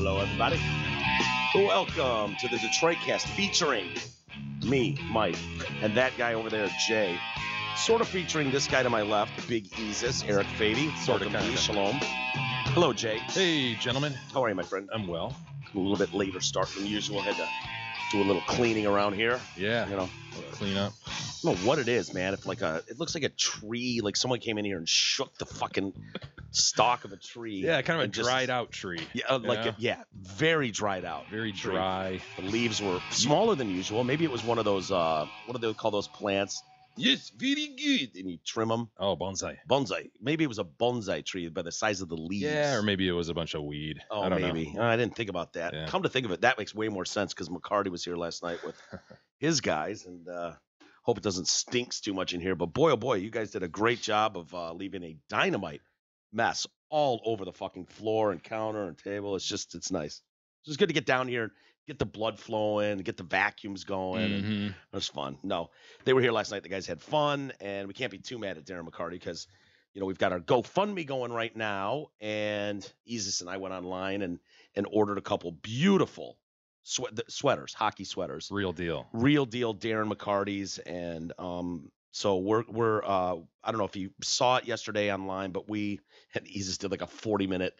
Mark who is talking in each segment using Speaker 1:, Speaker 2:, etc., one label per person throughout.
Speaker 1: Hello, everybody. Welcome to the Detroit Cast featuring me, Mike, and that guy over there, Jay. Sort of featuring this guy to my left, Big Easus, Eric Fady.
Speaker 2: Sort of, kind of.
Speaker 1: Shalom. Hello, Jay.
Speaker 2: Hey, gentlemen.
Speaker 1: How are you, my friend?
Speaker 2: I'm well.
Speaker 1: A little bit later start than usual. Had to do a little cleaning around here.
Speaker 2: Yeah.
Speaker 1: You know,
Speaker 2: clean up.
Speaker 1: I don't know what it is, man. It's like it looks like a tree. Like someone came in here and shook the fucking stalk of a tree.
Speaker 2: Yeah, kind of a
Speaker 1: just,
Speaker 2: dried out tree.
Speaker 1: Yeah, very dried out.
Speaker 2: Very dry.
Speaker 1: The leaves were smaller than usual. Maybe it was one of those, what do they call those plants? Yes, very good. And you trim them.
Speaker 2: Oh, bonsai.
Speaker 1: Bonsai. Maybe it was a bonsai tree by the size of the leaves.
Speaker 2: Yeah, or maybe it was a bunch of weed.
Speaker 1: Oh,
Speaker 2: I don't
Speaker 1: maybe.
Speaker 2: know.
Speaker 1: I didn't think about that.
Speaker 2: Yeah.
Speaker 1: Come to think of it, that makes way more sense because McCarty was here last night with his guys, and hope it doesn't stinks too much in here. But boy, oh boy, you guys did a great job of leaving a dynamite mess all over the fucking floor and counter and table. It's nice. It's just good to get down here and get the blood flowing, get the vacuums going.
Speaker 2: Mm-hmm.
Speaker 1: It was fun. No, they were here last night. The guys had fun, and we can't be too mad at Darren McCarty because, you know, we've got our GoFundMe going right now, and Isis and I went online and ordered a couple beautiful sweaters, hockey sweaters.
Speaker 2: Real deal
Speaker 1: Darren McCarty's, and so we're I don't know if you saw it yesterday online, but we and Isis did like a 40-minute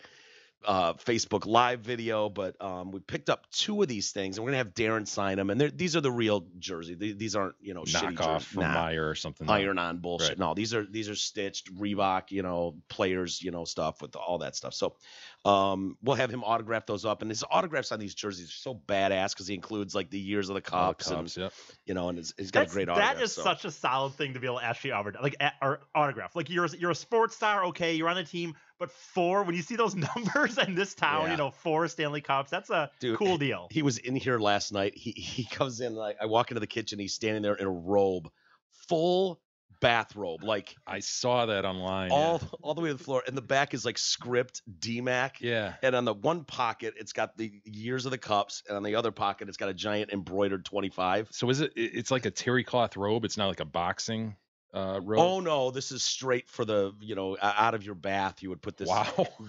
Speaker 1: Facebook live video, but we picked up two of these things, and we're gonna have Darren sign them. And these are the real jersey. These aren't, you know, shitty
Speaker 2: knockoff from Meyer or something.
Speaker 1: Iron-on bullshit.
Speaker 2: Right.
Speaker 1: No, these are stitched Reebok, you know, players, you know, stuff with all that stuff. So we'll have him autograph those up, and his autographs on these jerseys are so badass because he includes like the years of the Cups, and
Speaker 2: yep.
Speaker 1: you know, and he's got a great autograph.
Speaker 3: That is such a solid thing to be able to actually autograph. Like you're a sports star, okay, you're on a team. But when you see those numbers in this town, you know, 4 Stanley Cups, that's a cool deal.
Speaker 1: He was in here last night. He comes in, and I walk into the kitchen. He's standing there in a robe, full bathrobe. Like
Speaker 2: I saw that online.
Speaker 1: All the way to the floor. And the back is like script DMAC.
Speaker 2: Yeah.
Speaker 1: And on the one pocket, it's got the years of the Cups. And on the other pocket, it's got a giant embroidered 25.
Speaker 2: So it's like a terry cloth robe. It's not like a boxing robe.
Speaker 1: Oh no, this is straight for the, you know, out of your bath. You would put this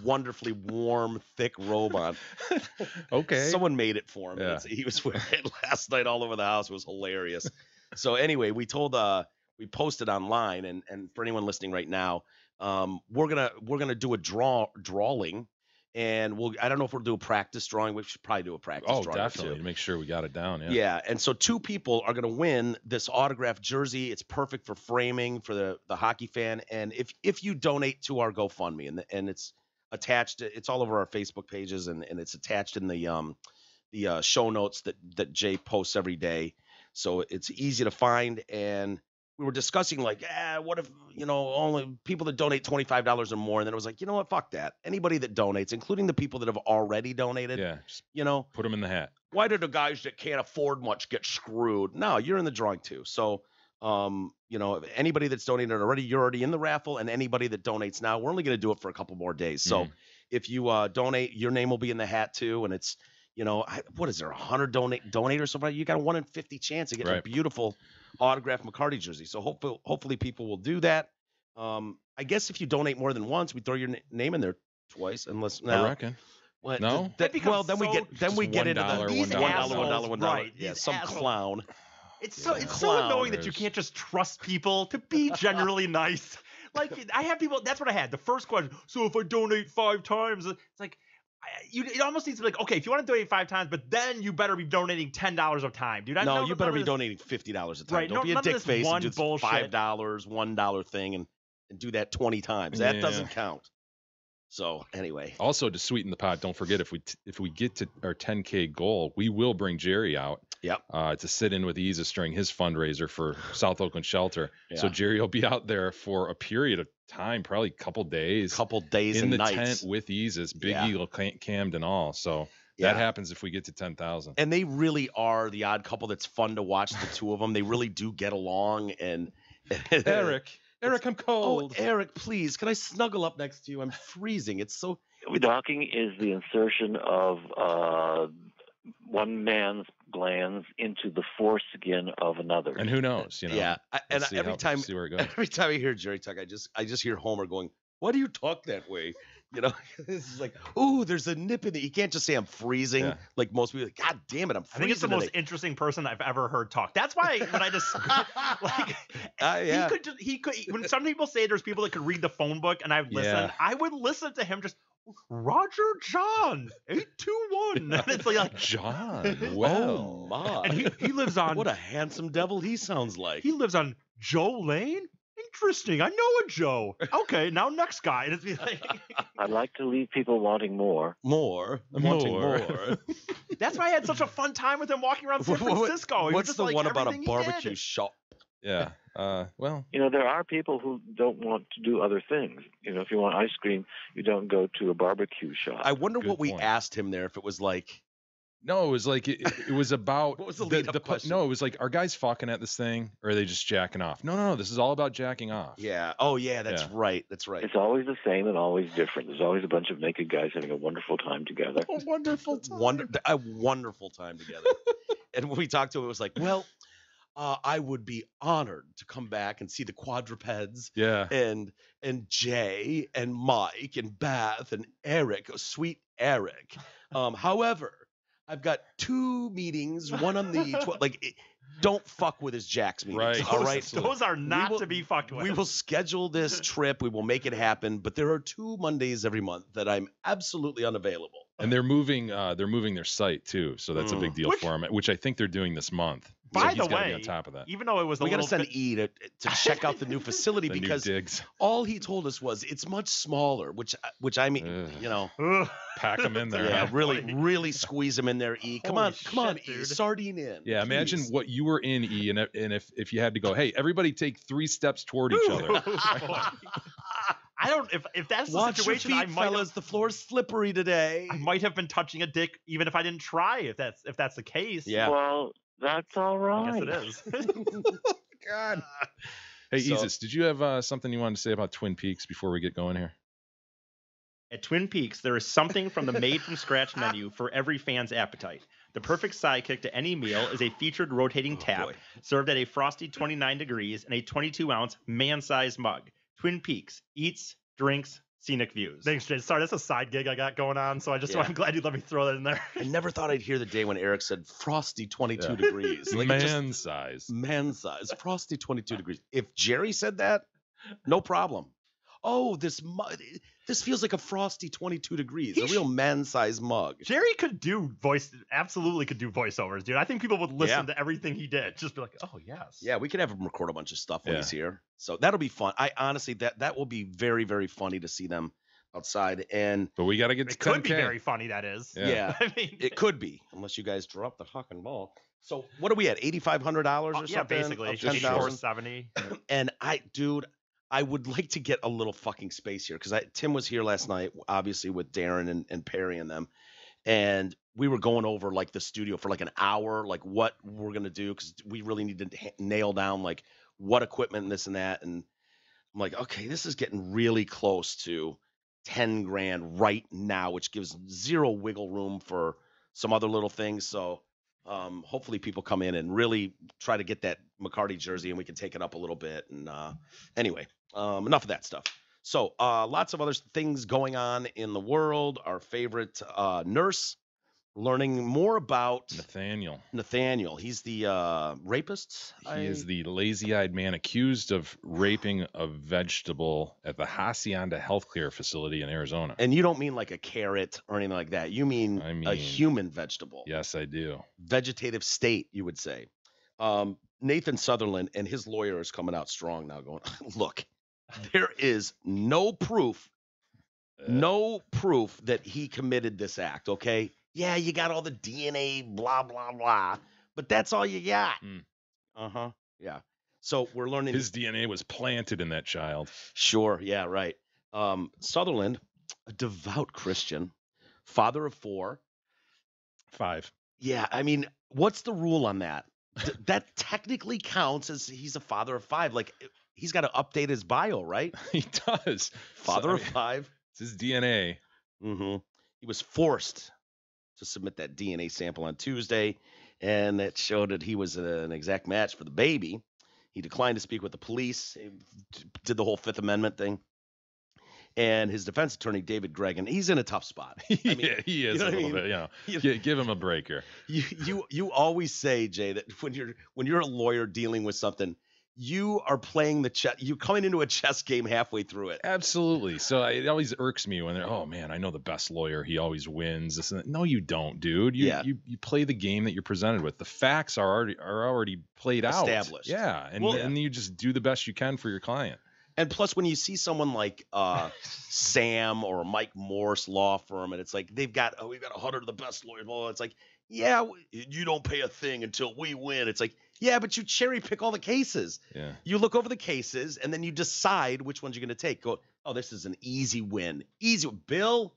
Speaker 1: wonderfully warm, thick robe on.
Speaker 2: Okay.
Speaker 1: Someone made it for him.
Speaker 2: Yeah.
Speaker 1: He was wearing it last night all over the house. It was hilarious. So anyway, we posted online, and for anyone listening right now, we're gonna do a drawing. And I don't know if we'll do a practice drawing. We should probably do a practice drawing.
Speaker 2: Oh, definitely, to make sure we got it down. Yeah.
Speaker 1: Yeah. And so 2 people are going to win this autographed jersey. It's perfect for framing for the hockey fan. And if you donate to our GoFundMe, and it's attached, it's all over our Facebook pages, and it's attached in the show notes that Jay posts every day. So it's easy to find. And we were discussing like, what if, you know, only people that donate $25 or more? And then it was like, you know what? Fuck that. Anybody that donates, including the people that have already donated, you know,
Speaker 2: put them in the hat.
Speaker 1: Why do the guys that can't afford much get screwed? No, you're in the drawing too. So, you know, anybody that's donated already, you're already in the raffle. And anybody that donates now, we're only going to do it for a couple more days. So if you donate, your name will be in the hat too. And it's, you know, what is there, 100 donators? So you got a 1 in 50 chance of getting a beautiful autographed McCarty jersey. So hopefully people will do that. I guess if you donate more than once, we throw your name in there twice, unless
Speaker 2: I reckon.
Speaker 1: What,
Speaker 2: no.
Speaker 1: Then we get into the $1,
Speaker 3: right?
Speaker 1: Yeah, some clown.
Speaker 3: It's so annoying that you can't just trust people to be generally nice. Like I have people. That's what I had. The first question. So if I donate 5 times, it's like. It almost needs to be like, okay, if you want to donate 5 times, but then you better be donating $10 a time, dude.
Speaker 1: No, you better be donating $50 a time.
Speaker 3: Right,
Speaker 1: Don't be a dick face and do $5, $1 thing and do that 20 times. That doesn't count. So anyway.
Speaker 2: Also, to sweeten the pot, don't forget if we get to our 10K goal, we will bring Jerry out.
Speaker 1: Yep.
Speaker 2: To sit in with Isis during his fundraiser for South Oakland Shelter. Yeah. So Jerry will be out there for a period of time, probably a couple days
Speaker 1: in
Speaker 2: the
Speaker 1: nights.
Speaker 2: tent with Isis, Big Eagle cammed and all. So that happens if we get to 10,000.
Speaker 1: And they really are the odd couple that's fun to watch, the two of them. They really do get along. And
Speaker 2: Eric, I'm cold.
Speaker 1: Oh, Eric, please, can I snuggle up next to you? I'm freezing. It's so.
Speaker 4: Docking is the insertion of one man's glands into the foreskin of another.
Speaker 2: And who knows, you know?
Speaker 1: Yeah. And
Speaker 2: see where it goes.
Speaker 1: Every time I hear Jerry talk, I just hear Homer going, "Why do you talk that way?" You know, this is like, ooh, there's a nip in it. You can't just say I'm freezing.
Speaker 2: Yeah.
Speaker 1: Like most people, like, God damn it, I'm freezing.
Speaker 3: I think it's the most
Speaker 1: today.
Speaker 3: interesting person I've ever heard talk. That's why when I just like,
Speaker 1: Yeah.
Speaker 3: he could. When some people say there's people that could read the phone book, and I listen,
Speaker 2: Yeah.
Speaker 3: I would listen to him just. Roger John 821. And it's like
Speaker 2: John.
Speaker 1: Oh
Speaker 2: Well.
Speaker 1: my.
Speaker 3: and he lives on
Speaker 1: What a handsome devil he sounds like.
Speaker 3: he lives on Joe Layne. Interesting. I know a Joe. Okay, now next guy. And it's like
Speaker 4: I like to leave people wanting more.
Speaker 1: Wanting more.
Speaker 3: that's why I had such a fun time with him walking around San Francisco. He was
Speaker 1: What's
Speaker 3: just
Speaker 1: the
Speaker 3: like
Speaker 1: one about a
Speaker 3: everything he
Speaker 1: barbecue
Speaker 3: did.
Speaker 1: shop?
Speaker 2: Yeah. Well.
Speaker 4: You know, there are people who don't want to do other things. You know, if you want ice cream, you don't go to a barbecue shop.
Speaker 1: I wonder
Speaker 2: Good
Speaker 1: what we
Speaker 2: point.
Speaker 1: asked him there. If it was like,
Speaker 2: No, it was like it was about
Speaker 1: what was the lead-up question?
Speaker 2: No, it was like, are guys fucking at this thing or are they just jacking off? No. This is all about jacking off.
Speaker 1: Yeah. Oh yeah, that's
Speaker 2: Yeah.
Speaker 1: right. That's right.
Speaker 4: It's always the same and always different. There's always a bunch of naked guys having a wonderful time together.
Speaker 1: A wonderful time together. And when we talked to him, it was like, well, I would be honored to come back and see the quadrupeds
Speaker 2: Yeah.
Speaker 1: and Jay and Mike and Beth and Eric, sweet Eric. However, I've got 2 meetings, one on the don't fuck with his Jax meetings.
Speaker 2: Right.
Speaker 1: All right.
Speaker 3: Those are not
Speaker 1: will-
Speaker 3: to be fucked with.
Speaker 1: We will schedule this trip. We will make it happen. But there are 2 Mondays every month that I'm absolutely unavailable.
Speaker 2: And they're moving their site too, so that's a big deal
Speaker 3: Which-
Speaker 2: for them, which I think they're doing this month. So
Speaker 3: By
Speaker 2: he's
Speaker 3: the
Speaker 2: gotta be
Speaker 3: way,
Speaker 2: on top of that.
Speaker 3: even though it was
Speaker 1: We got to
Speaker 3: little
Speaker 1: send
Speaker 3: bit-
Speaker 1: E to check out the new facility
Speaker 2: The new
Speaker 1: because
Speaker 2: digs.
Speaker 1: all he told us was it's much smaller, which I mean,
Speaker 2: Ugh.
Speaker 1: you know,
Speaker 3: Ugh.
Speaker 2: Pack them in there.
Speaker 1: yeah,
Speaker 2: huh?
Speaker 1: really squeeze him in there. E, come
Speaker 3: Holy
Speaker 1: on,
Speaker 3: shit,
Speaker 1: E,
Speaker 3: dude.
Speaker 1: sardine in.
Speaker 2: Yeah, imagine
Speaker 1: please.
Speaker 2: what you were in, E, and if you had to go, hey, everybody take 3 steps toward each other.
Speaker 3: I don't. If that's the
Speaker 1: Watch your
Speaker 3: situation,
Speaker 1: feet,
Speaker 3: I might
Speaker 1: fellas. The floor's slippery today.
Speaker 3: I might have been touching a dick even if I didn't try. If that's the case.
Speaker 1: Yeah.
Speaker 4: Well, that's all
Speaker 3: I
Speaker 4: right.
Speaker 3: guess it is.
Speaker 1: God.
Speaker 2: Hey,
Speaker 1: So-
Speaker 2: Isis, did you have something you wanted to say about Twin Peaks before we get going here?
Speaker 3: At Twin Peaks, there is something from the made-from-scratch menu for every fan's appetite. The perfect sidekick to any meal is a featured rotating tap,
Speaker 1: boy.
Speaker 3: served at a frosty 29 degrees in a 22-ounce man-sized mug. Twin Peaks eats, drinks, scenic views. Thanks, Jay. Sorry, that's a side gig I got going on, so
Speaker 1: Yeah.
Speaker 3: I'm glad you let me throw that in there.
Speaker 1: I never thought I'd hear the day when Eric said frosty 22
Speaker 2: Yeah.
Speaker 1: degrees. Like, it just-
Speaker 2: Man size.
Speaker 1: man size, frosty 22 degrees. If Jerry said that, no problem. Oh, this feels like a frosty 22 degrees, a real man-sized mug.
Speaker 3: Jerry absolutely could do voiceovers, dude. I think people would listen to everything he did. Just be like, oh, yes.
Speaker 1: Yeah, we could have him record a bunch of stuff when
Speaker 2: Yeah.
Speaker 1: he's here. So that'll be fun. I honestly, that will be very, very funny to see them outside. And
Speaker 2: But we got to get to
Speaker 3: It could
Speaker 2: 10K.
Speaker 3: be very funny, that is.
Speaker 1: yeah,
Speaker 3: I mean,
Speaker 1: it could be, unless you guys drop the fucking ball. So what are we at? $8,500 or something?
Speaker 3: yeah, basically.
Speaker 1: Up
Speaker 3: Just
Speaker 1: 10,000?
Speaker 3: 470.
Speaker 1: And I would like to get a little fucking space here because Tim was here last night, obviously with Darren and Perry and them, and we were going over like the studio for like an hour, like what we're gonna do because we really need to nail down like what equipment and this and that. And I'm like, okay, this is getting really close to 10 grand right now, which gives zero wiggle room for some other little things. So hopefully people come in and really try to get that McCarty jersey and we can take it up a little bit. And anyway, enough of that stuff. So lots of other things going on in the world. Our favorite nurse learning more about Nathaniel. He's the rapist.
Speaker 2: He is the lazy-eyed man accused of raping a vegetable at the Hacienda Healthcare Facility in Arizona.
Speaker 1: And you don't mean like a carrot or anything like that. You mean,
Speaker 2: I mean
Speaker 1: a human vegetable.
Speaker 2: Yes, I do.
Speaker 1: Vegetative state, you would say. Nathan Sutherland and his lawyer is coming out strong now going, look, there is no proof that he committed this act, okay? Yeah, you got all the DNA, blah, blah, blah, but that's all you got.
Speaker 2: Mm.
Speaker 1: Yeah. So we're learning.
Speaker 2: His DNA was planted in that child.
Speaker 1: Sure, yeah, right. Sutherland, a devout Christian, father of 4.
Speaker 2: 5.
Speaker 1: Yeah, I mean, what's the rule on that? That technically counts as he's a father of 5. Like, he's got to update his bio, right?
Speaker 2: He does.
Speaker 1: Father of 5.
Speaker 2: It's his DNA.
Speaker 1: Mm-hmm. He was forced to submit that DNA sample on Tuesday, and that showed that he was an exact match for the baby. He declined to speak with the police, he did the whole Fifth Amendment thing. and his defense attorney, David Gregan, he's in a tough spot. I mean,
Speaker 2: he is a little bit. Give him a break here.
Speaker 1: You always say, Jay, that when you're a lawyer dealing with something, you are playing the chess. You're coming into a chess game halfway through it.
Speaker 2: Absolutely. So it always irks me when they're, oh man, I know the best lawyer. He always wins. This and that. No, you don't, dude. You play the game that you're presented with. The facts are already played out,
Speaker 1: established.
Speaker 2: Yeah, and you just do the best you can for your client.
Speaker 1: And plus, when you see someone like Sam or Mike Morse law firm, and it's like we've got 100 of the best lawyers. Well, it's like, yeah, you don't pay a thing until we win. It's like, yeah, but you cherry pick all the cases.
Speaker 2: Yeah.
Speaker 1: You look over the cases, and then you decide which ones you're going to take. Go, oh, this is an easy win. Easy. Bill,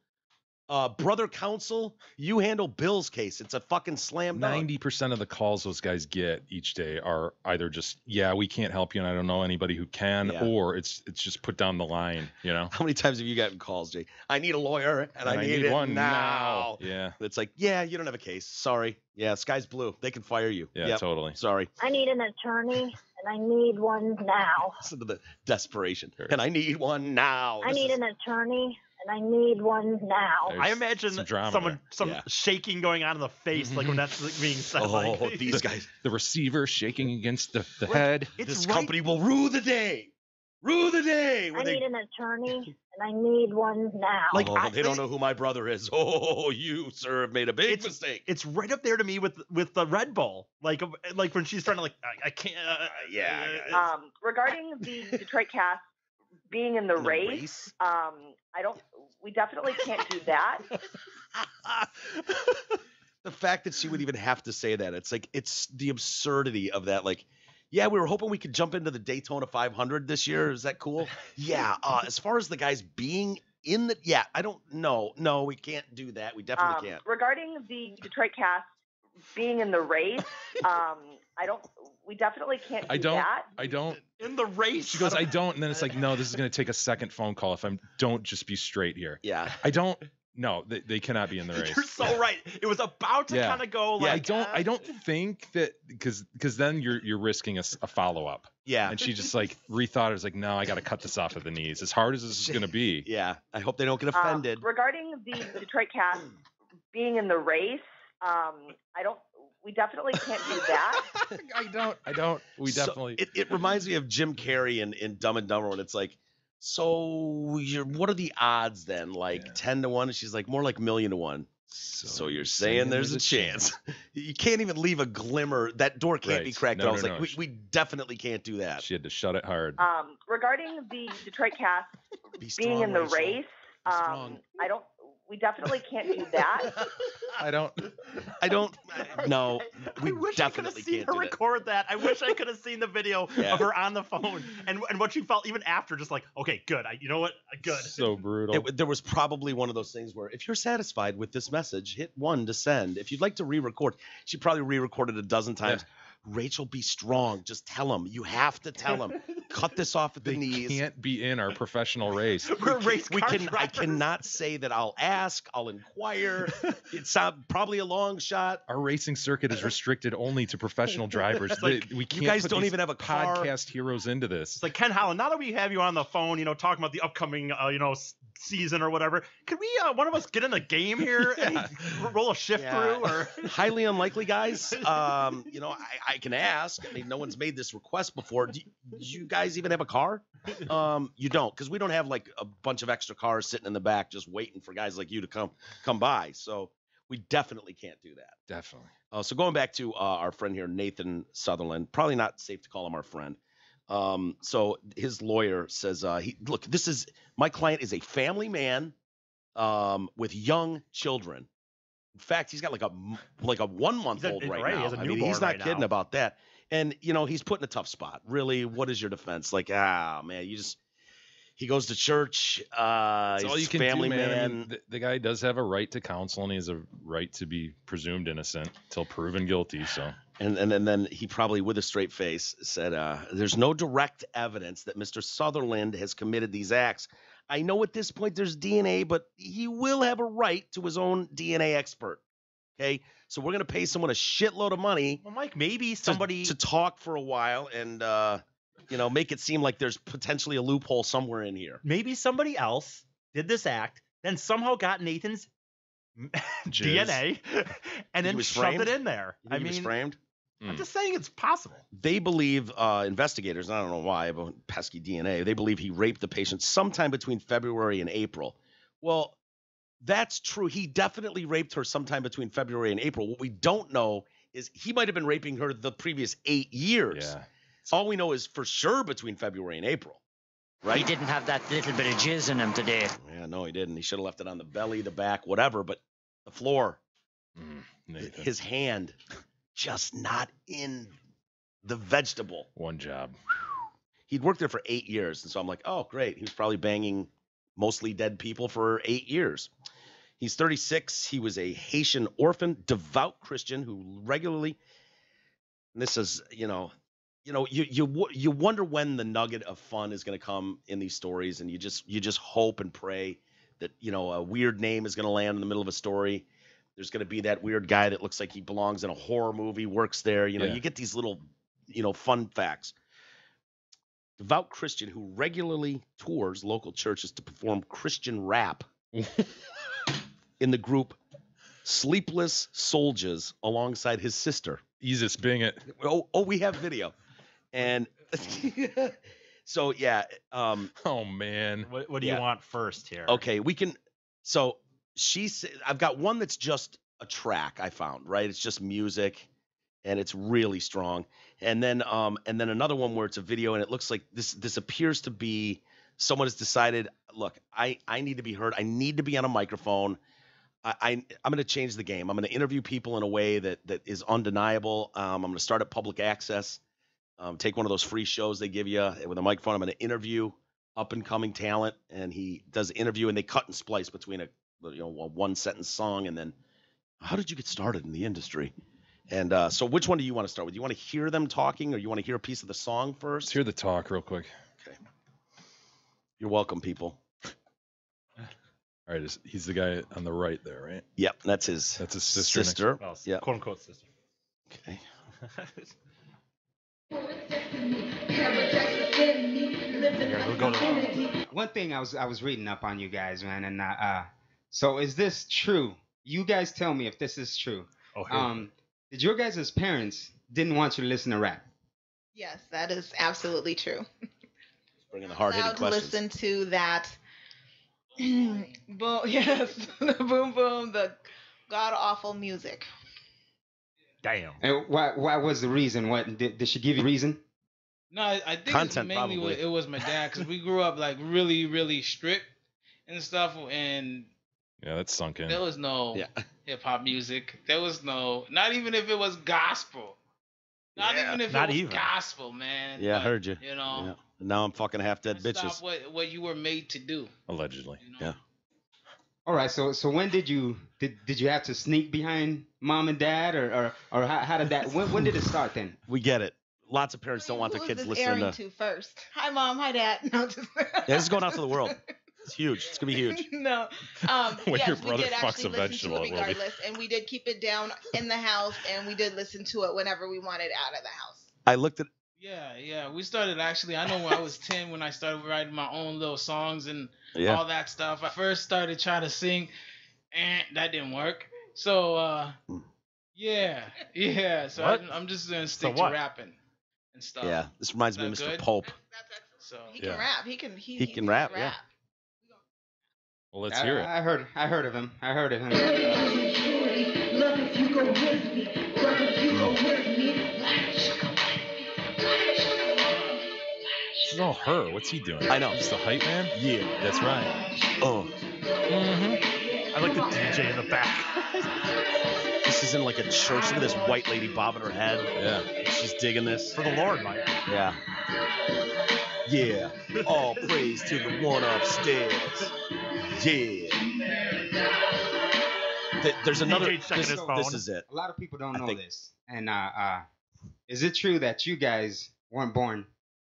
Speaker 1: brother counsel, you handle Bill's case. It's a fucking slam dunk.
Speaker 2: 90% of the calls those guys get each day are either just, yeah, we can't help you, and I don't know anybody who can, or it's just put down the line, you know?
Speaker 1: How many times have you gotten calls, Jay? I need a lawyer, and I need one now.
Speaker 2: Yeah.
Speaker 1: It's like, yeah, you don't have a case. Sorry. Yeah, sky's blue. They can fire you.
Speaker 2: Yeah, totally.
Speaker 1: Sorry.
Speaker 5: I need an attorney, and I need one now.
Speaker 1: Listen to the desperation. Sure. And I need one now.
Speaker 5: I need an attorney. And I need one now.
Speaker 3: I imagine some shaking going on in the face, like when that's being said.
Speaker 1: Oh, these guys.
Speaker 2: The receiver shaking against the head.
Speaker 1: This company will rue the day. Rue the day.
Speaker 5: I need an attorney, and I need one now.
Speaker 1: Like, they don't know who my brother is. Oh, you, sir, have made a big mistake.
Speaker 3: It's right up there to me with the Red Bull. Like when she's trying to, I can't.
Speaker 6: Regarding the Detroit cast being in the race, we definitely can't do that.
Speaker 1: The fact that she would even have to say that, it's like, it's the absurdity of that. Like, yeah, we were hoping we could jump into the Daytona 500 this year. Is that cool? Yeah. As far as the guys being in the, I don't know. No, we can't do that. We definitely can't.
Speaker 6: Regarding the Detroit cast being in the race, we definitely can't do that.
Speaker 2: I don't.
Speaker 3: In the race.
Speaker 2: She goes, I don't. And then it's like, no, this is going to take a second phone call if don't just be straight here.
Speaker 1: Yeah.
Speaker 2: I don't. No, they cannot be in the race.
Speaker 3: You're so right. It was about to kind of go like.
Speaker 2: I don't think that because then you're risking a follow-up.
Speaker 1: Yeah.
Speaker 2: And she just like rethought it. It's like, no, I got to cut this off at the knees. As hard as this is going to be.
Speaker 1: Yeah. I hope they don't get offended.
Speaker 6: Regarding the Detroit cast being in the race, we definitely can't do that.
Speaker 2: I don't. We definitely.
Speaker 1: It reminds me of Jim Carrey in Dumb and Dumber when it's like, so what are the odds then? Like 10 to 1? And she's like, more like 1,000,000 to 1. So you're saying there's a chance. You can't even leave a glimmer. That door can't be cracked. I was like, we definitely can't do that.
Speaker 2: She had to shut it hard.
Speaker 6: Regarding the Detroit cast being in the race, we definitely can't do that.
Speaker 1: I don't. No, we definitely can't do that.
Speaker 3: Record that. I wish I could have seen the video of her on the phone and what she felt even after. Just like, okay, good. You know what? Good.
Speaker 2: So brutal.
Speaker 1: There was probably one of those things where if you're satisfied with this message, hit 1 to send. If you'd like to re-record, she probably re-recorded a dozen times. Yeah. Rachel, be strong. Just tell him. You have to tell him. Cut this off at the knees.
Speaker 2: They can't be in our professional race.
Speaker 1: I cannot say that I'll ask. I'll inquire. It's probably a long shot.
Speaker 2: Our racing circuit is restricted only to professional drivers.
Speaker 1: Like,
Speaker 2: we can't.
Speaker 1: You guys don't even have a car.
Speaker 2: Podcast heroes into this.
Speaker 3: It's like, Ken Holland, now that we have you on the phone, talking about the upcoming, season or whatever, could we one of us get in a game here and roll a shift through? Or
Speaker 1: highly unlikely, guys. I can ask. I mean, no one's made this request before. Do you guys even have a car? You don't, because we don't have like a bunch of extra cars sitting in the back just waiting for guys like you to come by. So we definitely can't do that.
Speaker 2: Definitely.
Speaker 1: So going back to our friend here, Nathan Sutherland, probably not safe to call him our friend. So his lawyer says, look, my client is a family man with young children. In fact, he's got like a 1-month-old right now. I mean, he's not kidding about that. And, he's put in a tough spot. Really, what is your defense? Like, man, he goes to church. He's
Speaker 2: all you can
Speaker 1: family
Speaker 2: do,
Speaker 1: man.
Speaker 2: I mean, the guy does have a right to counsel, and he has a right to be presumed innocent till proven guilty. So.
Speaker 1: And then he probably, with a straight face, said, there's no direct evidence that Mr. Sutherland has committed these acts. I know at this point there's DNA, but he will have a right to his own DNA expert. Okay? So we're going to pay someone a shitload of money.
Speaker 3: Well, Mike, maybe somebody
Speaker 1: to talk for a while and make it seem like there's potentially a loophole somewhere in here.
Speaker 3: Maybe somebody else did this act, then somehow got Nathan's DNA, and then shoved it in there.
Speaker 1: He was framed?
Speaker 3: I'm just saying it's possible.
Speaker 1: They believe, investigators, I don't know why, but pesky DNA, they believe he raped the patient sometime between February and April. Well, that's true. He definitely raped her sometime between February and April. What we don't know is he might have been raping her the previous 8 years.
Speaker 2: Yeah.
Speaker 1: All we know is for sure between February and April. Right?
Speaker 7: He didn't have that little bit of jizz in him today.
Speaker 1: Yeah, no, he didn't. He should have left it on the belly, the back, whatever, but the floor, his hand, just not in the vegetable.
Speaker 2: One job.
Speaker 1: He'd worked there for 8 years, and so I'm like, oh, great. He was probably banging mostly dead people for 8 years. He's 36. He was a Haitian orphan, devout Christian who regularly, and this is, you wonder when the nugget of fun is going to come in these stories, and you just hope and pray that, a weird name is going to land in the middle of a story. There's going to be that weird guy that looks like he belongs in a horror movie, works there. You get these little, fun facts. Devout Christian who regularly tours local churches to perform Christian rap in the group Sleepless Soldiers alongside his sister.
Speaker 2: Jesus, bing it.
Speaker 1: Oh, we have video. And so, yeah.
Speaker 2: Oh, man.
Speaker 3: What do you want first here?
Speaker 1: Okay, we can. So I've got one that's just a track I found, right? It's just music and it's really strong. And then another one where it's a video and it looks like this appears to be someone has decided, look, I need to be heard. I need to be on a microphone. I'm going to change the game. I'm going to interview people in a way that is undeniable. I'm going to start at public access. Take one of those free shows they give you with a microphone. I'm going to interview up and coming talent, and he does the interview, and they cut and splice between a one sentence song, and then how did you get started in the industry? And so which one do you want to start with? Do you want to hear them talking, or you want to hear a piece of the song first?
Speaker 2: Let's hear the talk real quick.
Speaker 1: Okay. You're welcome, people.
Speaker 2: All right, he's the guy on the right there, right?
Speaker 1: Yep, that's his
Speaker 2: sister.
Speaker 3: Well,
Speaker 1: yeah,
Speaker 3: quote unquote sister.
Speaker 1: Okay.
Speaker 8: One thing I was reading up on you guys, man, and so is this true? You guys tell me if this is true. Did your guys' parents didn't want you to listen to rap?
Speaker 9: Yes, that is absolutely true.
Speaker 1: Bringing the hard-hitting questions.
Speaker 9: Listen to that. Boom, yes, the boom boom, the god awful music.
Speaker 3: Damn.
Speaker 8: And why was the reason? What did she give you a reason?
Speaker 10: No, I think
Speaker 1: Content,
Speaker 10: it's mainly it was my dad, because we grew up like really, really strict and stuff, and
Speaker 2: yeah, that's sunk in.
Speaker 10: There was no hip hop music. There was no, not even if it was gospel. Not even if it was gospel, man.
Speaker 1: Yeah, I heard you.
Speaker 10: You know.
Speaker 1: Yeah. Now I'm fucking half dead bitches.
Speaker 10: Stop what you were made to do.
Speaker 2: Allegedly.
Speaker 1: Yeah.
Speaker 8: All right. So when did you have to sneak behind mom and dad, or how did that? When did it start then?
Speaker 1: We get it. Lots of parents don't want their kids listening
Speaker 9: to first. Hi, mom. Hi, dad. No, just
Speaker 1: this is going out to the world. It's huge. It's gonna be huge.
Speaker 9: No.
Speaker 2: When
Speaker 9: yes,
Speaker 2: your brother
Speaker 9: we did
Speaker 2: fucks
Speaker 9: actually
Speaker 2: a vegetable,
Speaker 9: listen to it regardless, and we did keep it down in the house, and we did listen to it whenever we wanted out of the house.
Speaker 1: I looked at.
Speaker 10: Yeah. We started actually. I know when I was 10 when I started writing my own little songs and all that stuff. I first started trying to sing, and that didn't work. So yeah. So I'm just gonna stick to rapping and stuff.
Speaker 1: Yeah, this reminds me of Mr. Pope.
Speaker 10: So
Speaker 9: he can rap. He
Speaker 1: can rap. Yeah.
Speaker 2: Well, let's hear it.
Speaker 8: I heard of him.
Speaker 2: This is all her. What's he doing?
Speaker 1: I know.
Speaker 2: He's the hype man?
Speaker 1: Yeah.
Speaker 2: That's right.
Speaker 1: Oh.
Speaker 3: I like the DJ in the back.
Speaker 1: This is in like a church. Look at this white lady bobbing her head.
Speaker 2: Yeah.
Speaker 1: She's digging this.
Speaker 3: For the Lord, Mike.
Speaker 1: Yeah. Yeah. All praise to the one upstairs. Yeah. There's another. This is it.
Speaker 8: A lot of people don't know this. And is it true that you guys weren't born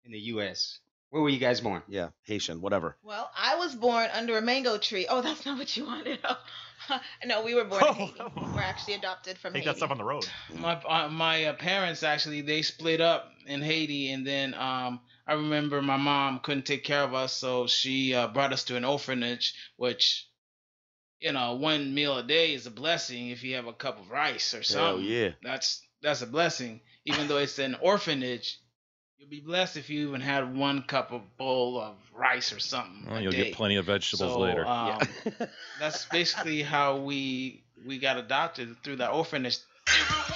Speaker 8: in the U.S.? Where were you guys born?
Speaker 1: Yeah, Haitian, whatever.
Speaker 9: Well, I was born under a mango tree. Oh, that's not what you wanted. No, we were born in Haiti. We're actually adopted from Haiti.
Speaker 3: Take that stuff on the road.
Speaker 10: My parents actually, they split up in Haiti, and then I I remember my mom couldn't take care of us, so she brought us to an orphanage, which, you know, one meal a day is a blessing if you have a cup of rice or something.
Speaker 1: Hell yeah.
Speaker 10: That's a blessing. Even though it's an orphanage, you'll be blessed if you even had one cup of bowl of rice or something.
Speaker 2: Well, you'll get plenty of vegetables later.
Speaker 10: That's basically how we got adopted, through that orphanage.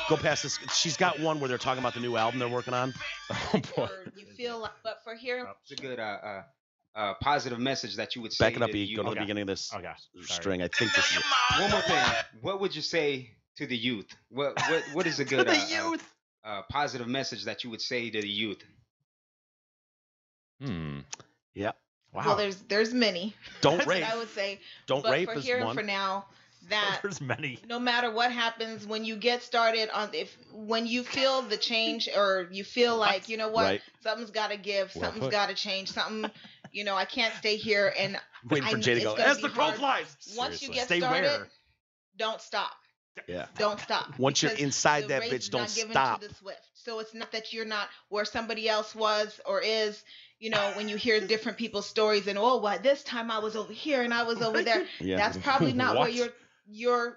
Speaker 1: Go past this. She's got one where they're talking about the new album they're working on.
Speaker 2: Oh boy.
Speaker 9: You feel like, but for here,
Speaker 8: it's a good positive message that you would say.
Speaker 1: Back it up, E. Go to the beginning of this string. I think this is it.
Speaker 8: One more thing. What would you say to the youth? What is a good positive message that you would say to the youth?
Speaker 1: Yeah.
Speaker 9: Wow. Well, there's many.
Speaker 1: Don't
Speaker 9: That's
Speaker 1: rape.
Speaker 9: what I would say.
Speaker 1: Don't
Speaker 9: but
Speaker 1: rape
Speaker 9: for
Speaker 1: is
Speaker 9: here
Speaker 1: one.
Speaker 9: And for now, that
Speaker 3: there's many.
Speaker 9: No matter what happens, when you get started on, when you feel the change, or you feel like, you know what,
Speaker 1: right.
Speaker 9: Something's got to give, something's got to change, something, you know, I can't stay here and
Speaker 1: waiting for Jay to go.
Speaker 3: As the crow flies.
Speaker 9: Once you get
Speaker 3: Stay
Speaker 9: started,
Speaker 3: rare.
Speaker 9: Don't stop.
Speaker 1: Yeah.
Speaker 9: Don't stop.
Speaker 1: Once you're inside that bitch, don't stop.
Speaker 9: To the swift. So it's not that you're not where somebody else was or is. You know, when you hear different people's stories and, oh, well, this time I was over here and I was over there.
Speaker 1: Yeah.
Speaker 9: That's probably not where you're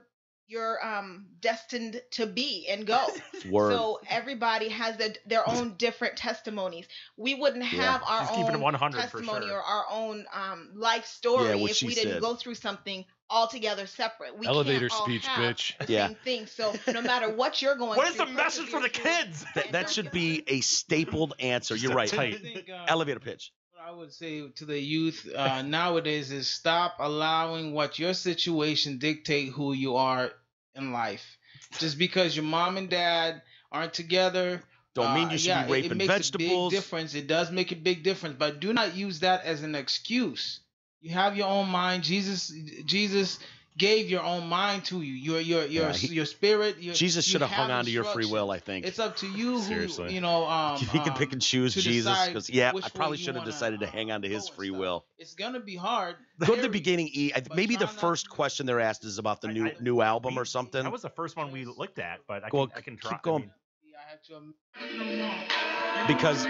Speaker 9: destined to be and go.
Speaker 1: Word.
Speaker 9: So everybody has their own different testimonies. We wouldn't have our own testimony or our own life story if we didn't go through something altogether separate. We
Speaker 2: Elevator
Speaker 9: can't all
Speaker 2: speech,
Speaker 9: have
Speaker 2: bitch.
Speaker 9: the same thing. So no matter what you're going
Speaker 3: What
Speaker 9: through.
Speaker 3: is the message for the kids?
Speaker 1: That should be a stapled answer. You're right.
Speaker 10: I think,
Speaker 1: Elevator pitch.
Speaker 10: What I would say to the youth nowadays is stop allowing what your situation dictate who you are in life. Just because your mom and dad aren't together
Speaker 1: don't mean you should be raping vegetables.
Speaker 10: It makes a big difference. It does make a big difference, but do not use that as an excuse. You have your own mind. Jesus gave your own mind to you. Your spirit.
Speaker 1: Jesus should have hung on to your free will. I think
Speaker 10: it's up to you.
Speaker 2: Seriously,
Speaker 10: who, you know,
Speaker 1: he can pick and choose Jesus. Because I probably should have decided to hang on to his free will.
Speaker 10: It's gonna be hard.
Speaker 1: Go to the beginning, E. Maybe the first question they're asked is about the new album or something.
Speaker 3: That was the first one we looked at, but I can try.
Speaker 1: Keep going. Because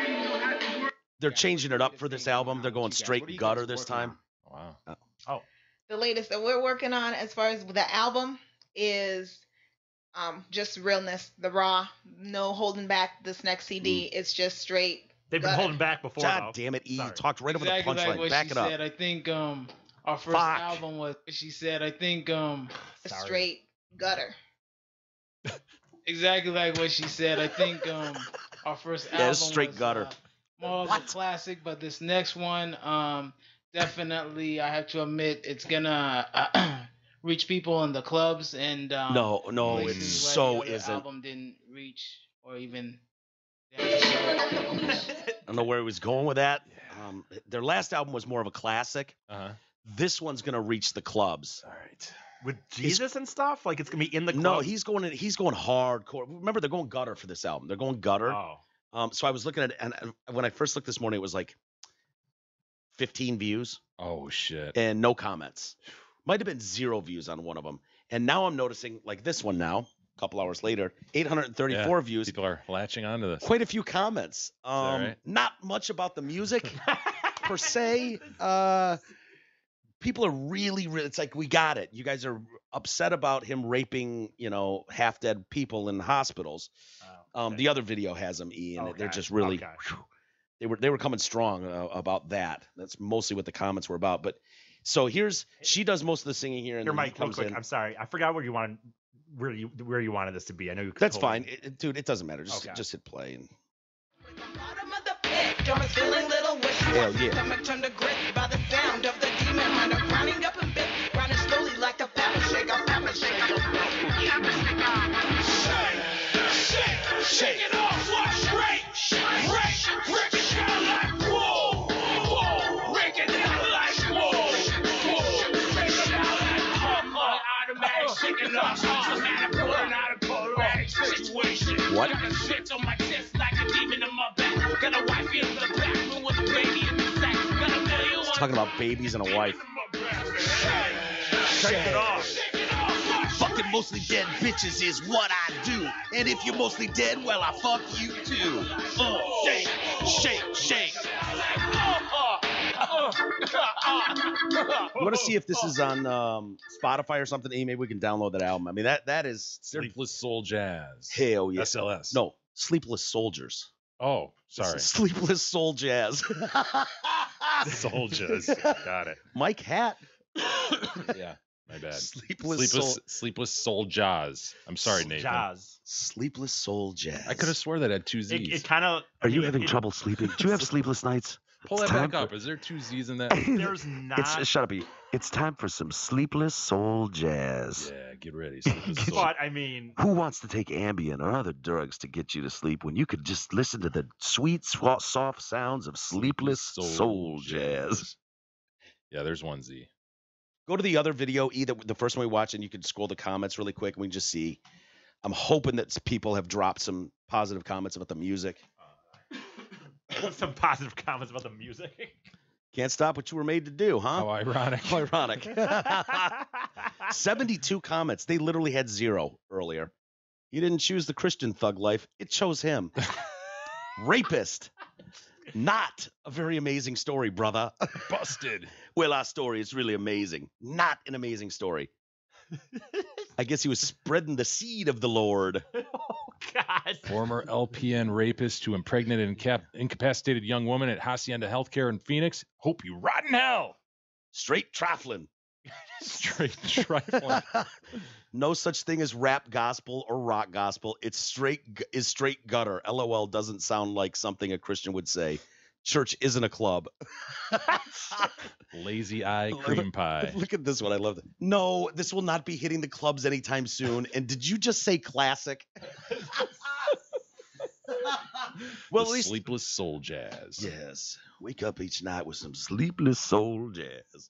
Speaker 1: they're changing it up for this album. They're going straight gutter this time.
Speaker 2: Wow.
Speaker 3: Oh.
Speaker 9: The latest that we're working on as far as the album is just realness, the raw, no holding back. This next CD, it's just straight.
Speaker 3: They've been holding back before.
Speaker 1: God damn it, E! You talked right over the punchline.
Speaker 10: Like
Speaker 1: Back it up.
Speaker 10: Said. I think our first album was. She said, I think
Speaker 9: a straight gutter.
Speaker 10: Exactly like what she said. I think our first album
Speaker 1: straight
Speaker 10: was,
Speaker 1: gutter.
Speaker 10: More of a classic, but this next one, definitely, I have to admit, it's gonna reach people in the clubs and
Speaker 1: no, it so isn't.
Speaker 10: The album didn't reach or even.
Speaker 1: I don't know where he was going with that. Their last album was more of a classic. This one's gonna reach the clubs.
Speaker 2: All right.
Speaker 3: With Jesus and stuff, like it's gonna be in the club.
Speaker 1: No, he's going hardcore. Remember, they're going gutter for this album. They're going gutter.
Speaker 3: Oh.
Speaker 1: So I was looking at it, and when I first looked this morning, it was like 15 views.
Speaker 2: Oh shit.
Speaker 1: And no comments. Might have been 0 views on one of them. And now I'm noticing, like this one now, a couple hours later, 834 views.
Speaker 2: People are latching onto this.
Speaker 1: Quite a few comments.
Speaker 2: Right?
Speaker 1: Not much about the music per se. People are really, it's like, we got it. You guys are upset about him raping, half dead people in hospitals. Okay. The other video has them, E, and they're just really, they were coming strong about that. That's mostly what the comments were about. But so she does most of the singing here, and
Speaker 3: here,
Speaker 1: then
Speaker 3: Mike,
Speaker 1: comes
Speaker 3: real quick.
Speaker 1: in.
Speaker 3: I'm sorry, I forgot where you wanted this to be. I know you.
Speaker 1: That's fine, dude. It doesn't matter. Just hit play and. Hell yeah.
Speaker 11: Shake it off, watch break, like whoa, whoa, break it down like whoa, break it down like automatic, shake it off, automatic situation.
Speaker 1: What?
Speaker 11: Got a shit on my chest like a demon in my back. Got a wife in the back room with a baby in the sack. Got a million.
Speaker 1: Talking about babies and a wife.
Speaker 3: Shake it off.
Speaker 11: Fuck
Speaker 1: Fucking mostly dead bitches is what I do. And if you're mostly dead, well, I fuck you too. Shake, shake, shake. You want to see if this is on Spotify or something? Maybe we can download that album. I mean, that is
Speaker 2: Sleepless Soul Jazz.
Speaker 1: Hell yeah.
Speaker 2: SLS.
Speaker 1: No, Sleepless Soldiers.
Speaker 2: Oh, sorry.
Speaker 1: Sleepless Soul Jazz.
Speaker 2: Soldiers. Got it.
Speaker 1: Mike Hatt.
Speaker 2: Yeah, my bad.
Speaker 1: Sleepless
Speaker 2: Soul Jazz. I'm sorry, Nathan.
Speaker 3: Jazz.
Speaker 1: Sleepless Soul Jazz.
Speaker 2: I could have swore that had two Z's.
Speaker 3: It kind of.
Speaker 1: Are you having trouble sleeping? Do you have sleepless nights?
Speaker 2: Pull that back up. Is there two Z's in that?
Speaker 3: There's not.
Speaker 1: Shut up. It's time for some Sleepless Soul Jazz.
Speaker 2: Yeah, get ready. Sleepless Soul.
Speaker 3: But I mean,
Speaker 1: who wants to take Ambien or other drugs to get you to sleep when you could just listen to the sweet, soft sounds of Sleepless Soul Jazz?
Speaker 2: Yeah, there's one Z.
Speaker 1: Go to the other video, either the first one we watched, and you can scroll the comments really quick, and we can just see. I'm hoping that people have dropped some positive comments about the music.
Speaker 3: Some positive comments about the music.
Speaker 1: Can't stop what you were made to do, huh?
Speaker 2: How ironic.
Speaker 1: How ironic. 72 comments. They literally had 0 earlier. He didn't choose the Christian thug life. It chose him. Rapist. Not a very amazing story, brother.
Speaker 2: Busted.
Speaker 1: Well, our story is really amazing. Not an amazing story. I guess he was spreading the seed of the Lord.
Speaker 3: Oh, God.
Speaker 2: Former LPN rapist who impregnated and incapacitated young woman at Hacienda Healthcare in Phoenix. Hope you rot in hell.
Speaker 1: Straight trifling.
Speaker 2: Straight trifling.
Speaker 1: No such thing as rap gospel or rock gospel. It's straight gutter. LOL doesn't sound like something a Christian would say. Church isn't a club.
Speaker 2: Lazy eye cream pie.
Speaker 1: Look at this one. I love it. No, this will not be hitting the clubs anytime soon. And did you just say classic?
Speaker 2: Well, at least Sleepless Soul Jazz.
Speaker 1: Yes. Wake up each night with some Sleepless Soul Jazz.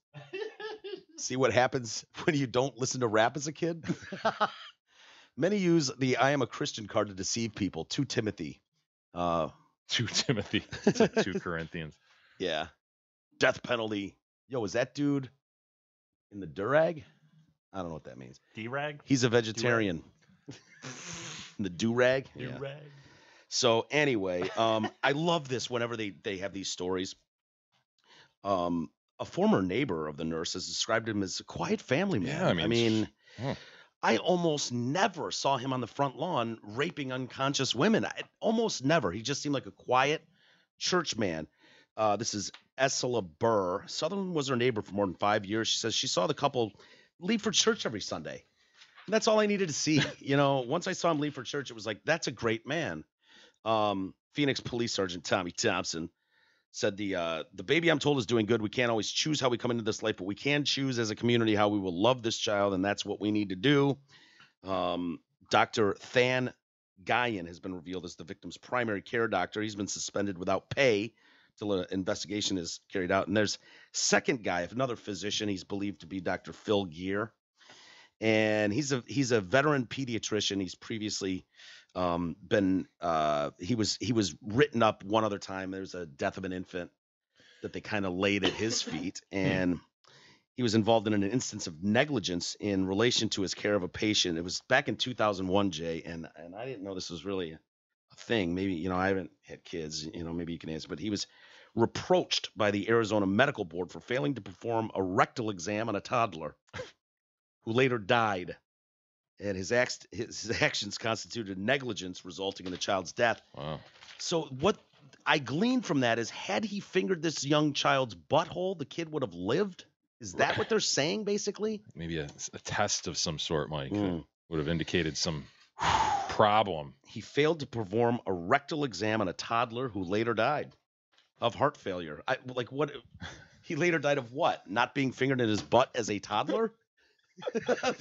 Speaker 1: See what happens when you don't listen to rap as a kid? Many use the I am a Christian card to deceive people. 2 Timothy.
Speaker 2: 2 Timothy. 2 Corinthians.
Speaker 1: Yeah. Death penalty. Yo, is that dude in the durag? I don't know what that means.
Speaker 3: D-rag?
Speaker 1: He's a vegetarian. In the durag?
Speaker 3: Yeah.
Speaker 1: So anyway, I love this whenever they have these stories. A former neighbor of the nurse has described him as a quiet family man.
Speaker 2: Yeah,
Speaker 1: I mean I almost never saw him on the front lawn raping unconscious women. Almost never. He just seemed like a quiet church man. This is Essela Burr. Sutherland was her neighbor for more than 5 years. She says she saw the couple leave for church every Sunday. And that's all I needed to see. You know, once I saw him leave for church, it was like, that's a great man. Phoenix Police Sergeant Tommy Thompson said the baby, I'm told, is doing good. We can't always choose how we come into this life, but we can choose as a community how we will love this child, and that's what we need to do. Dr. Than Guyan has been revealed as the victim's primary care doctor. He's been suspended without pay till an investigation is carried out. And there's second guy, another physician. He's believed to be Dr. Phil Gear, and he's a veteran pediatrician. He's previously he was written up one other time. There's a death of an infant that they kind of laid at his feet, and he was involved in an instance of negligence in relation to his care of a patient. It was back in 2001, Jay, and I didn't know this was really a thing. Maybe, you know, I haven't had kids, you know, maybe you can answer, but he was reproached by the Arizona Medical Board for failing to perform a rectal exam on a toddler who later died. And his actions constituted negligence, resulting in the child's death.
Speaker 2: Wow.
Speaker 1: So what I gleaned from that is, had he fingered this young child's butthole, the kid would have lived? Is that what they're saying, basically?
Speaker 2: Maybe a test of some sort, Mike, that would have indicated some problem.
Speaker 1: He failed to perform a rectal exam on a toddler who later died of heart failure. What? He later died of what? Not being fingered in his butt as a toddler?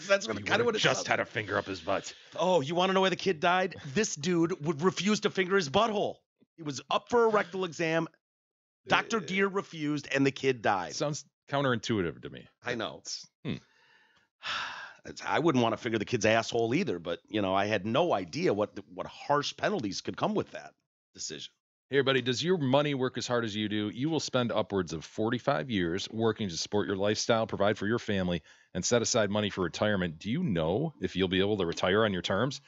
Speaker 1: That's kind of what it
Speaker 2: just had a finger up his butt.
Speaker 1: Oh, you want to know why the kid died? This dude would refuse to finger his butthole. He was up for a rectal exam. Dr. Gear refused, and the kid died.
Speaker 2: Sounds counterintuitive to me.
Speaker 1: I know. I wouldn't want to finger the kid's asshole either, but you know, I had no idea what harsh penalties could come with that decision.
Speaker 2: Hey, everybody, does your money work as hard as you do? You will spend upwards of 45 years working to support your lifestyle, provide for your family, and set aside money for retirement. Do you know if you'll be able to retire on your terms?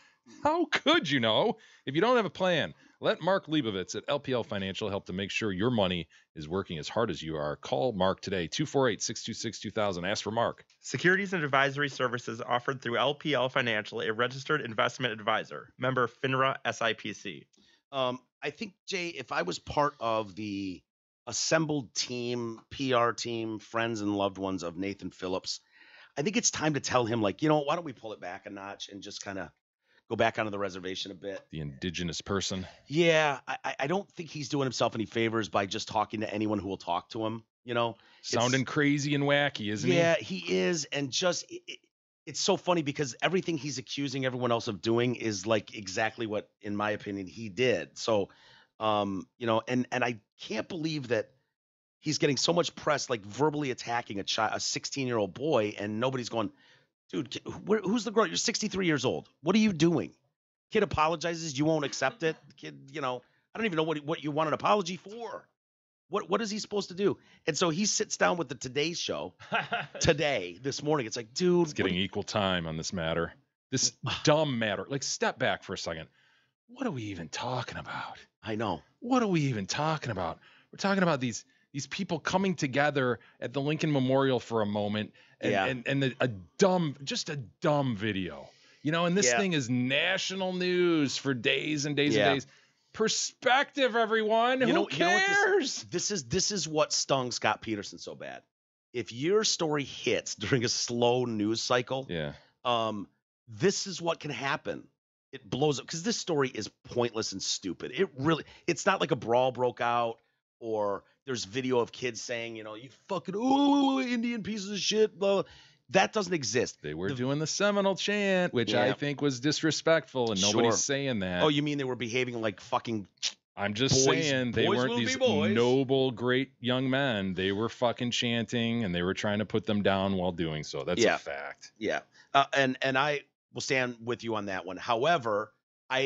Speaker 2: How could you know if you don't have a plan? Let Mark Leibovitz at LPL Financial help to make sure your money is working as hard as you are. Call Mark today, 248-626-2000. Ask for Mark.
Speaker 3: Securities and advisory services offered through LPL Financial, a registered investment advisor. Member FINRA SIPC.
Speaker 1: I think, Jay, if I was part of the assembled team, PR team, friends and loved ones of Nathan Phillips, I think it's time to tell him, like, you know, why don't we pull it back a notch and just kind of go back onto the reservation a bit.
Speaker 2: The indigenous person.
Speaker 1: Yeah, I don't think he's doing himself any favors by just talking to anyone who will talk to him, you know.
Speaker 2: Sounding crazy and wacky, isn't he?
Speaker 1: Yeah, he is. And just it's so funny because everything he's accusing everyone else of doing is like exactly what, in my opinion, he did. So, you know, and I can't believe that he's getting so much press, like verbally attacking a 16-year-old boy, and nobody's going, dude, who's the girl? You're 63 years old. What are you doing? Kid apologizes. You won't accept it. The kid, you know, I don't even know what you want an apology for. What is he supposed to do? And so he sits down with the Today Show this morning. It's like, dude.
Speaker 2: He's getting equal time on this matter. This dumb matter. Like, step back for a second. What are we even talking about?
Speaker 1: I know.
Speaker 2: What are we even talking about? We're talking about these people coming together at the Lincoln Memorial for a moment and a dumb video. You know, and this thing is national news for days and days and days. Perspective, everyone. Who cares?
Speaker 1: This is what stung Scott Peterson so bad. If your story hits during a slow news cycle, this is what can happen. It blows up because this story is pointless and stupid. It's not like a brawl broke out or there's video of kids saying, you know, you fucking Indian pieces of shit. Blah. That doesn't exist.
Speaker 2: They were doing the Seminole chant, which I think was disrespectful, and nobody's saying that.
Speaker 1: Oh, you mean they were behaving like fucking
Speaker 2: I'm just saying they weren't these noble, great young men. They were fucking chanting, and they were trying to put them down while doing so. That's a fact.
Speaker 1: Yeah. And I will stand with you on that one. However,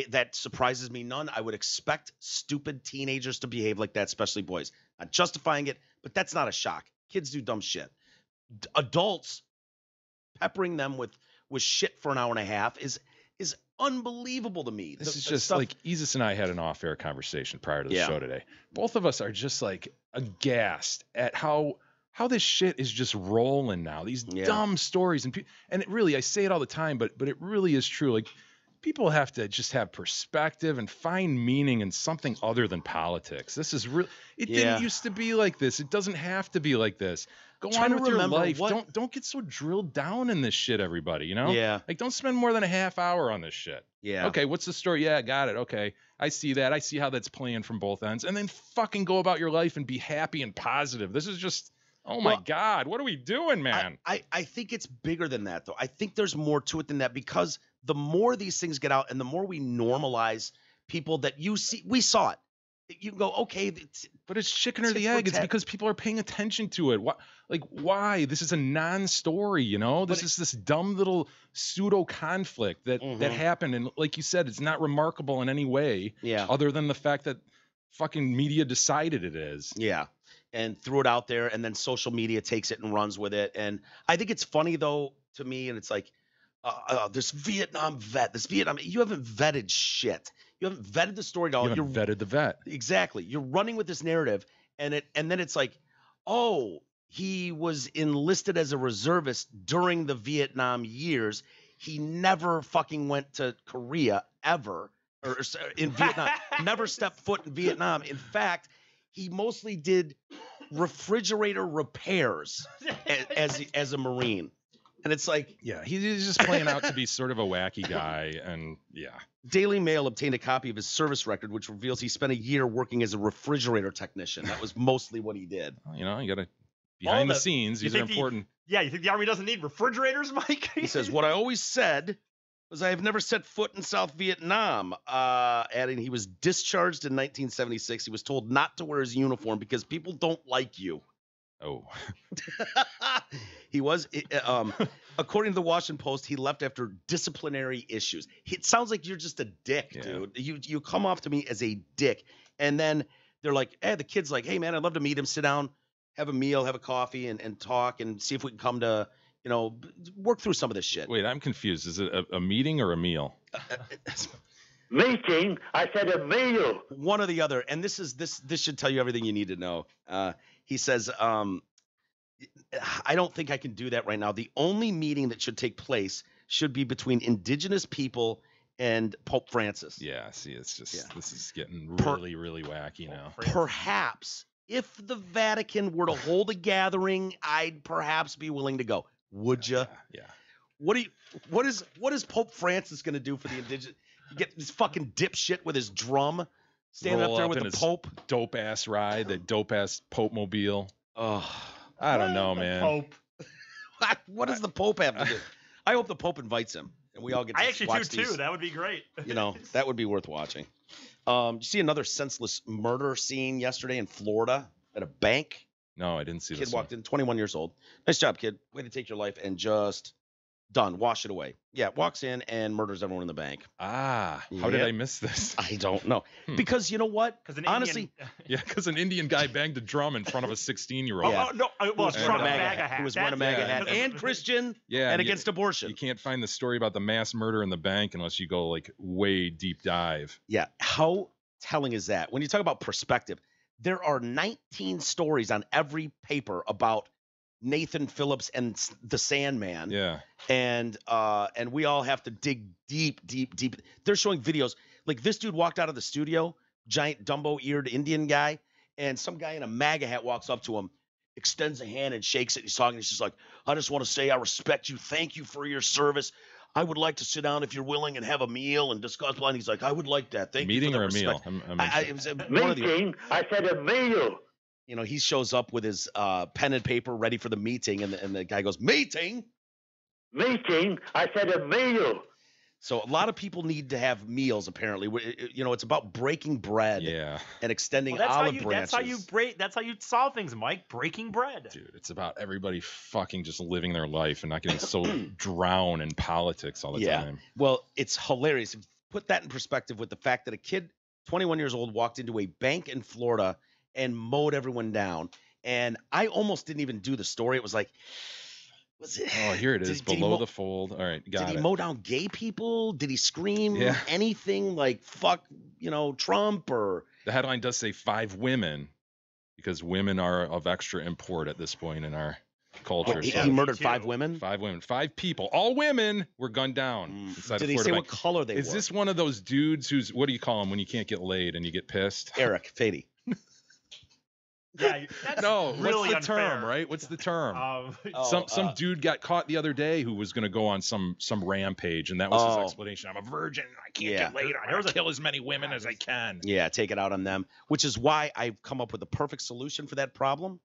Speaker 1: that surprises me none. I would expect stupid teenagers to behave like that, especially boys. Not justifying it, but that's not a shock. Kids do dumb shit. Adults peppering them with shit for an hour and a half is unbelievable to me.
Speaker 2: This is just like Isis and I had an off-air conversation prior to the show today. Both of us are just like aghast at how this shit is just rolling now. These dumb stories and it really, I say it all the time, but it really is true. Like, people have to just have perspective and find meaning in something other than politics. This is real. It didn't used to be like this. It doesn't have to be like this. Go on with your life. Don't get so drilled down in this shit, everybody, you know?
Speaker 1: Yeah.
Speaker 2: Like, don't spend more than a half hour on this shit.
Speaker 1: Yeah.
Speaker 2: Okay, what's the story? Yeah, got it. Okay. I see that. I see how that's playing from both ends. And then fucking go about your life and be happy and positive. This is just, oh my God, what are we doing, man?
Speaker 1: I think it's bigger than that, though. I think there's more to it than that, because the more these things get out and the more we normalize people that you see, we saw it. You can go, okay,
Speaker 2: but it's chicken or the egg. It's because people are paying attention to it. Why? This is a non-story, you know? This is this dumb little pseudo conflict that happened. And like you said, it's not remarkable in any way other than the fact that fucking media decided it is.
Speaker 1: Yeah. And threw it out there, and then social media takes it and runs with it. And I think it's funny, though, to me, and it's like, this Vietnam vet, you haven't vetted shit. You haven't vetted the story at all.
Speaker 2: You haven't vetted the vet.
Speaker 1: Exactly. You're running with this narrative, and then it's like, oh, he was enlisted as a reservist during the Vietnam years. He never fucking went to Korea ever, or in Vietnam. Never stepped foot in Vietnam. In fact, he mostly did refrigerator repairs as a Marine. And it's like,
Speaker 2: he's just playing out to be sort of a wacky guy. And
Speaker 1: Daily Mail obtained a copy of his service record, which reveals he spent a year working as a refrigerator technician. That was mostly what he did.
Speaker 2: You know, you got to behind the scenes. These are important.
Speaker 3: You think the Army doesn't need refrigerators, Mike?
Speaker 1: He says, what I always said was I have never set foot in South Vietnam, adding he was discharged in 1976. He was told not to wear his uniform because people don't like you.
Speaker 2: Oh.
Speaker 1: He was, according to the Washington Post, he left after disciplinary issues. It sounds like you're just a dick, dude. You come off to me as a dick. And then they're like, the kid's like, hey, man, I'd love to meet him, sit down, have a meal, have a coffee, and talk and see if we can come to, work through some of this shit.
Speaker 2: Wait, I'm confused. Is it a meeting or a meal?
Speaker 11: Meeting? I said a meal.
Speaker 1: One or the other. And this should tell you everything you need to know. He says, I don't think I can do that right now. The only meeting that should take place should be between indigenous people and Pope Francis.
Speaker 2: Yeah, see, it's just this is getting really, really wacky now.
Speaker 1: Perhaps if the Vatican were to hold a gathering, I'd perhaps be willing to go. Would you?
Speaker 2: Yeah.
Speaker 1: What is Pope Francis going to do for the indigenous? Get this fucking dipshit with his drum standing up there with the Pope.
Speaker 2: Dope ass ride, that dope ass Pope mobile.
Speaker 1: Oh,
Speaker 2: I don't know, man.
Speaker 3: Pope.
Speaker 1: What does the Pope have to do? I hope the Pope invites him and we all get to
Speaker 3: I actually
Speaker 1: watch
Speaker 3: do
Speaker 1: these.
Speaker 3: too. That would be great.
Speaker 1: That would be worth watching. You see another senseless murder scene yesterday in Florida at a bank?
Speaker 2: No, I didn't see this.
Speaker 1: Kid walked in, 21 years old. Nice job, kid. Way to take your life and just done. Wash it away. Yeah, walks in and murders everyone in the bank.
Speaker 2: How did I miss this?
Speaker 1: I don't know. Because you know what? Honestly,
Speaker 2: because an Indian guy banged a drum in front of a 16-year-old.
Speaker 3: Oh, no, it was from a MAGA hat.
Speaker 1: Who was wearing a MAGA hat and Christian and against abortion.
Speaker 2: You can't find the story about the mass murder in the bank unless you go like way deep dive.
Speaker 1: Yeah, how telling is that? When you talk about perspective, there are 19 stories on every paper about Nathan Phillips and the Sandman.
Speaker 2: Yeah.
Speaker 1: And we all have to dig deep. They're showing videos. Like this dude walked out of the studio, giant Dumbo-eared Indian guy, and some guy in a MAGA hat walks up to him, extends a hand and shakes it. He's talking. He's just like, I just want to say I respect you. Thank you for your service. I would like to sit down if you're willing and have a meal and discuss. And he's like, I would like that. Thank you.
Speaker 2: Meeting
Speaker 1: or
Speaker 2: a meal?
Speaker 11: Meeting? I said a meal.
Speaker 1: He shows up with his pen and paper ready for the meeting, and the guy goes, meeting?
Speaker 11: Meeting? I said a meal.
Speaker 1: So a lot of people need to have meals, apparently. It's about breaking bread and extending olive branches.
Speaker 3: That's how you solve things, Mike. Breaking bread.
Speaker 2: Dude, it's about everybody fucking just living their life and not getting so drowned in politics all the time.
Speaker 1: Well, it's hilarious. Put that in perspective with the fact that a kid, 21 years old, walked into a bank in Florida and mowed everyone down. And I almost didn't even do the story. It was like,
Speaker 2: here it is, below the fold. All right, got it.
Speaker 1: Did he mow down gay people? Did he scream anything like fuck, Trump or?
Speaker 2: The headline does say 5 women, because women are of extra import at this point in our culture.
Speaker 1: He murdered 5 women?
Speaker 2: 5 women. 5 people. All women were gunned down.
Speaker 1: Did he say what color they were?
Speaker 2: Is this one of those dudes who's, what do you call him when you can't get laid and you get pissed?
Speaker 1: Eric Fady.
Speaker 3: Yeah, that's really
Speaker 2: what's the term, right? What's the term? Some dude got caught the other day who was going to go on some rampage, and that was his explanation. I'm a virgin. I can't get laid. I'm going to kill as many women as I can.
Speaker 1: Yeah, take it out on them, which is why I've come up with the perfect solution for that problem.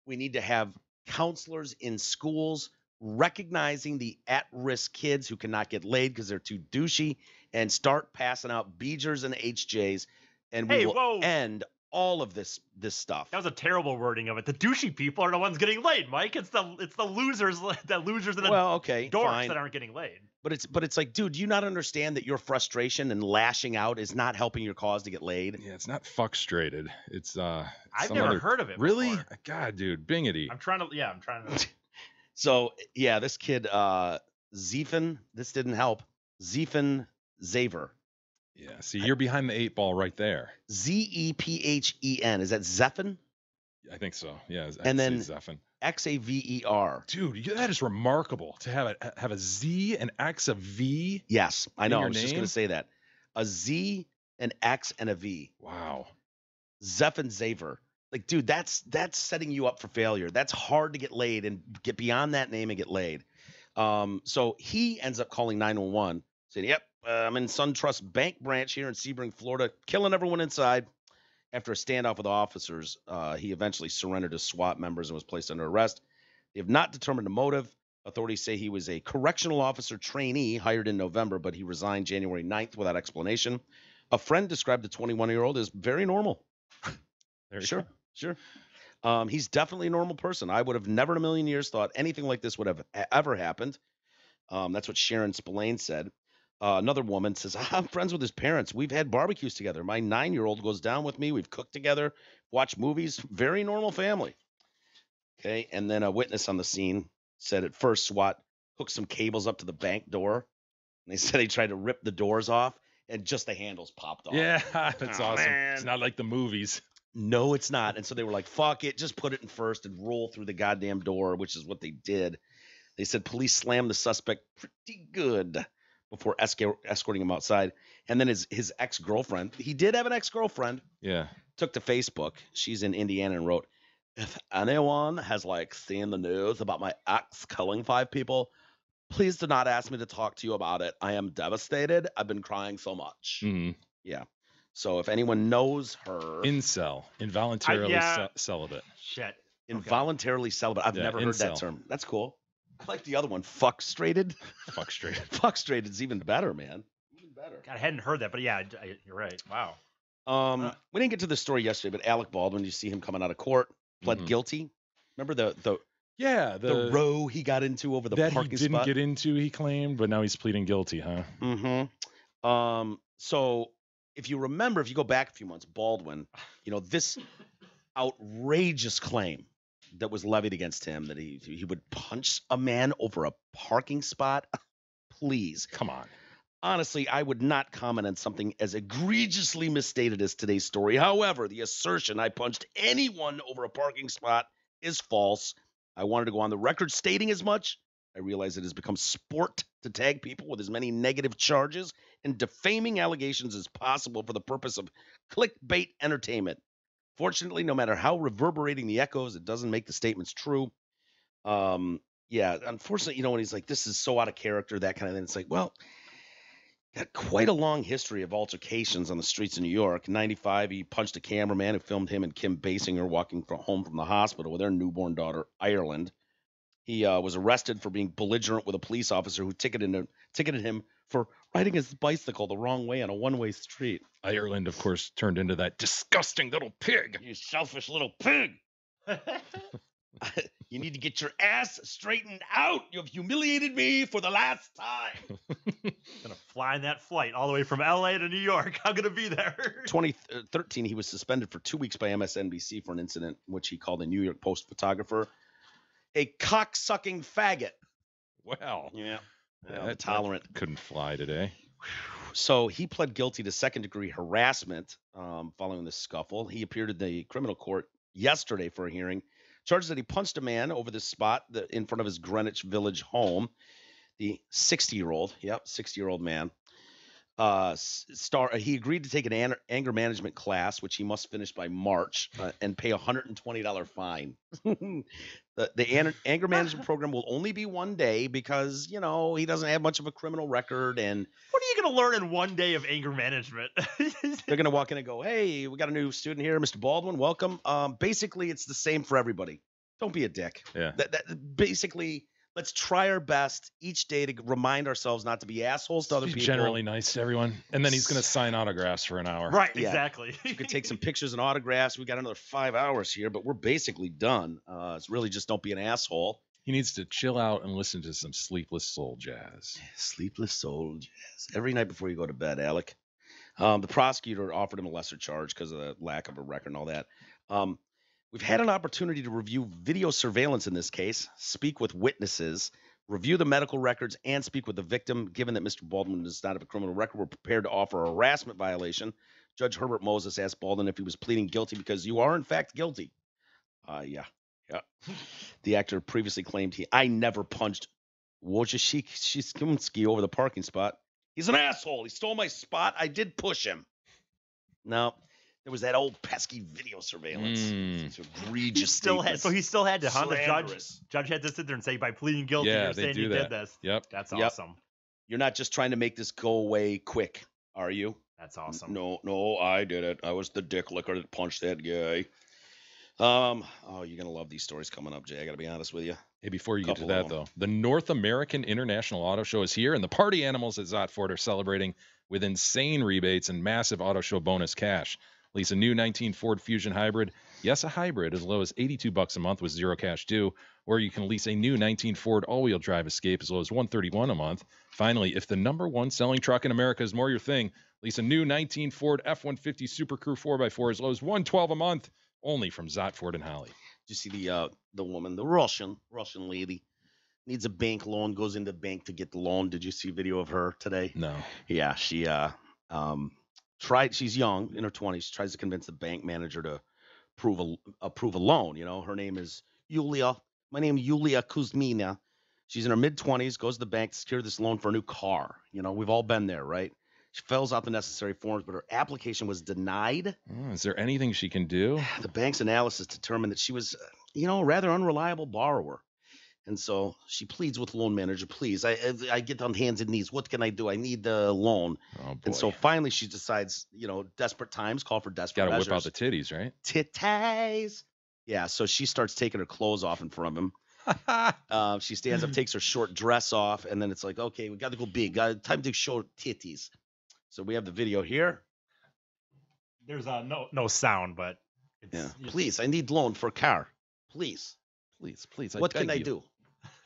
Speaker 1: We need to have counselors in schools recognizing the at-risk kids who cannot get laid because they're too douchey, and start passing out BJs and HJs, and we will end all of this stuff.
Speaker 3: That was a terrible wording of it. The douchey people are the ones getting laid, Mike. It's the losers, and the dorks that aren't getting laid.
Speaker 1: But it's like, dude, do you not understand that your frustration and lashing out is not helping your cause to get laid?
Speaker 2: Yeah, it's not fuckstrated. It's
Speaker 3: I've never heard of it.
Speaker 2: Really?
Speaker 3: Before.
Speaker 2: God, dude, bingity.
Speaker 3: I'm trying to.
Speaker 1: So yeah, this kid, Zephen. This didn't help. Zephen Xaver.
Speaker 2: Yeah, see, you're behind the 8 ball right there.
Speaker 1: Zephen. Is that Zephen?
Speaker 2: I think so. Yeah.
Speaker 1: And then
Speaker 2: Zephen.
Speaker 1: Xaver.
Speaker 2: Dude, that is remarkable to have a Z, an X, a V.
Speaker 1: Yes, I know. I was just going to say that. A Z, an X, and a V.
Speaker 2: Wow.
Speaker 1: Zephen Xaver. Like, dude, that's setting you up for failure. That's hard to get laid and get beyond that name and get laid. So he ends up calling 911, saying, yep, I'm in SunTrust Bank branch here in Sebring, Florida, killing everyone inside. After a standoff with officers, he eventually surrendered to SWAT members and was placed under arrest. They have not determined a motive. Authorities say he was a correctional officer trainee hired in November, but he resigned January 9th without explanation. A friend described the 21-year-old as very normal. Sure. He's definitely a normal person. I would have never in a million years thought anything like this would have ever happened. That's what Sharon Spillane said. Another woman says, I'm friends with his parents. We've had barbecues together. My 9-year-old goes down with me. We've cooked together, watched movies. Very normal family. Okay. And then a witness on the scene said at first SWAT hooked some cables up to the bank door. And they said he tried to rip the doors off and just the handles popped off.
Speaker 2: Yeah, that's awesome.
Speaker 1: Man.
Speaker 2: It's not like the movies.
Speaker 1: No, it's not. And so they were like, fuck it. Just put it in first and roll through the goddamn door, which is what they did. They said police slammed the suspect pretty good before escorting him outside. And then his ex-girlfriend, he did have an ex-girlfriend.
Speaker 2: Yeah.
Speaker 1: Took to Facebook. She's in Indiana and wrote, if anyone has seen the news about my ex killing 5 people, please do not ask me to talk to you about it. I am devastated. I've been crying so much.
Speaker 2: Mm-hmm.
Speaker 1: Yeah. So if anyone knows her.
Speaker 2: Incel. Involuntarily celibate.
Speaker 3: Shit.
Speaker 1: Involuntarily celibate. I've never heard that term. That's cool. I like the other one. Fuckstrated.
Speaker 2: Fuckstrated.
Speaker 1: Fuckstrated is even better, man. Even better.
Speaker 3: God, I hadn't heard that, but yeah, you're right. Wow.
Speaker 1: We didn't get to the story yesterday, but Alec Baldwin, you see him coming out of court, pled guilty. Remember the row he got into over the parking spot?
Speaker 2: That he didn't get into, he claimed, but now he's pleading guilty, huh?
Speaker 1: Mm-hmm. So if you remember, if you go back a few months, Baldwin, this outrageous claim that was levied against him that he would punch a man over a parking spot. Please.
Speaker 2: Come on.
Speaker 1: Honestly, I would not comment on something as egregiously misstated as today's story. However, the assertion I punched anyone over a parking spot is false. I wanted to go on the record stating as much. I realize it has become sport to tag people with as many negative charges and defaming allegations as possible for the purpose of clickbait entertainment. Fortunately, no matter how reverberating the echoes, it doesn't make the statements true. Unfortunately, when he's like, this is so out of character, that kind of thing, it's like, well, got quite a long history of altercations on the streets of New York. In 95, he punched a cameraman who filmed him and Kim Basinger walking home from the hospital with their newborn daughter, Ireland. He was arrested for being belligerent with a police officer who ticketed him for riding his bicycle the wrong way on a one-way street.
Speaker 2: Ireland, of course, turned into that disgusting little pig.
Speaker 1: You selfish little pig. You need to get your ass straightened out. You have humiliated me for the last time.
Speaker 3: Gonna fly in that flight all the way from LA to New York. I'm gonna be there.
Speaker 1: 2013, he was suspended for 2 weeks by MSNBC for an incident in which he called a New York Post photographer a cock-sucking faggot.
Speaker 2: Well,
Speaker 1: yeah, tolerant.
Speaker 2: Couldn't fly today.
Speaker 1: So he pled guilty to second-degree harassment following this scuffle. He appeared in the criminal court yesterday for a hearing. Charges that he punched a man over the spot in front of his Greenwich Village home. The 60-year-old man. He agreed to take an anger management class, which he must finish by March, and pay a $120 fine. The anger management program will only be 1 day because, he doesn't have much of a criminal record. And
Speaker 3: what are you going to learn in 1 day of anger management?
Speaker 1: They're going to walk in and go, hey, we got a new student here, Mr. Baldwin. Welcome. Basically, it's the same for everybody. Don't be a dick.
Speaker 2: Yeah.
Speaker 1: Basically, let's try our best each day to remind ourselves not to be assholes to other people.
Speaker 2: Generally nice to everyone. And then he's going to sign autographs for an hour.
Speaker 3: Right, yeah. Exactly.
Speaker 1: You could take some pictures and autographs. We got another 5 hours here, but we're basically done. It's really just don't be an asshole.
Speaker 2: He needs to chill out and listen to some Sleepless Soul Jazz.
Speaker 1: Sleepless Soul Jazz. Every night before you go to bed, Alec. The prosecutor offered him a lesser charge because of the lack of a record and all that. We've had an opportunity to review video surveillance in this case, speak with witnesses, review the medical records, and speak with the victim. Given that Mr. Baldwin does not have a criminal record, we're prepared to offer a harassment violation. Judge Herbert Moses asked Baldwin if he was pleading guilty because you are, in fact, guilty. Yeah. The actor previously claimed I never punched Wojciechowski over the parking spot. He's an asshole. He stole my spot. I did push him. Now, there was that old pesky video surveillance. It's egregious.
Speaker 3: He still had to, huh? The judge had to sit there and say, by pleading guilty, you're saying you did this.
Speaker 2: Yep.
Speaker 3: That's awesome.
Speaker 1: You're not just trying to make this go away quick, are you?
Speaker 3: That's awesome.
Speaker 1: No, I did it. I was the dick licker that punched that guy. You're gonna love these stories coming up, Jay. I gotta be honest with you.
Speaker 2: Hey, before you get to that, though, the North American International Auto Show is here, and the party animals at Zotford are celebrating with insane rebates and massive auto show bonus cash. Lease a new 19 Ford Fusion Hybrid. Yes, a hybrid, as low as $82 a month with zero cash due. or you can lease a new 19 Ford all-wheel drive Escape as low as $131 a month. Finally, if the #1 selling truck in America is more your thing, lease a new 19 Ford F-150 Super Crew 4x4 as low as $112 a month, only from Zott Ford and Holly.
Speaker 1: Did you see the woman, the Russian lady, needs a bank loan, goes into the bank to get the loan? Did you see a video of her today?
Speaker 2: No.
Speaker 1: Yeah, she tried. She's young, in her 20s. She tries to convince the bank manager to approve a loan. You know, her name is Yulia. My name is Yulia Kuzmina. She's in her mid-20s, goes to the bank to secure this loan for a new car. You know, we've all been there, right? She fills out the necessary forms, but her application was denied.
Speaker 2: Is there anything she can do?
Speaker 1: The bank's analysis determined that she was, a rather unreliable borrower. And so she pleads with the loan manager, please, I get on hands and knees. What can I do? I need the loan.
Speaker 2: Oh, boy.
Speaker 1: And so finally she decides, desperate times call for desperate measures.
Speaker 2: Got to whip out the titties, right?
Speaker 1: Titties. Yeah, so she starts taking her clothes off in front of him. She stands up, takes her short dress off, and then it's like, okay, we got to go big. Time to show titties. So we have the video here.
Speaker 3: There's no sound, but
Speaker 1: Please, I need loan for a car. Please. What can I do?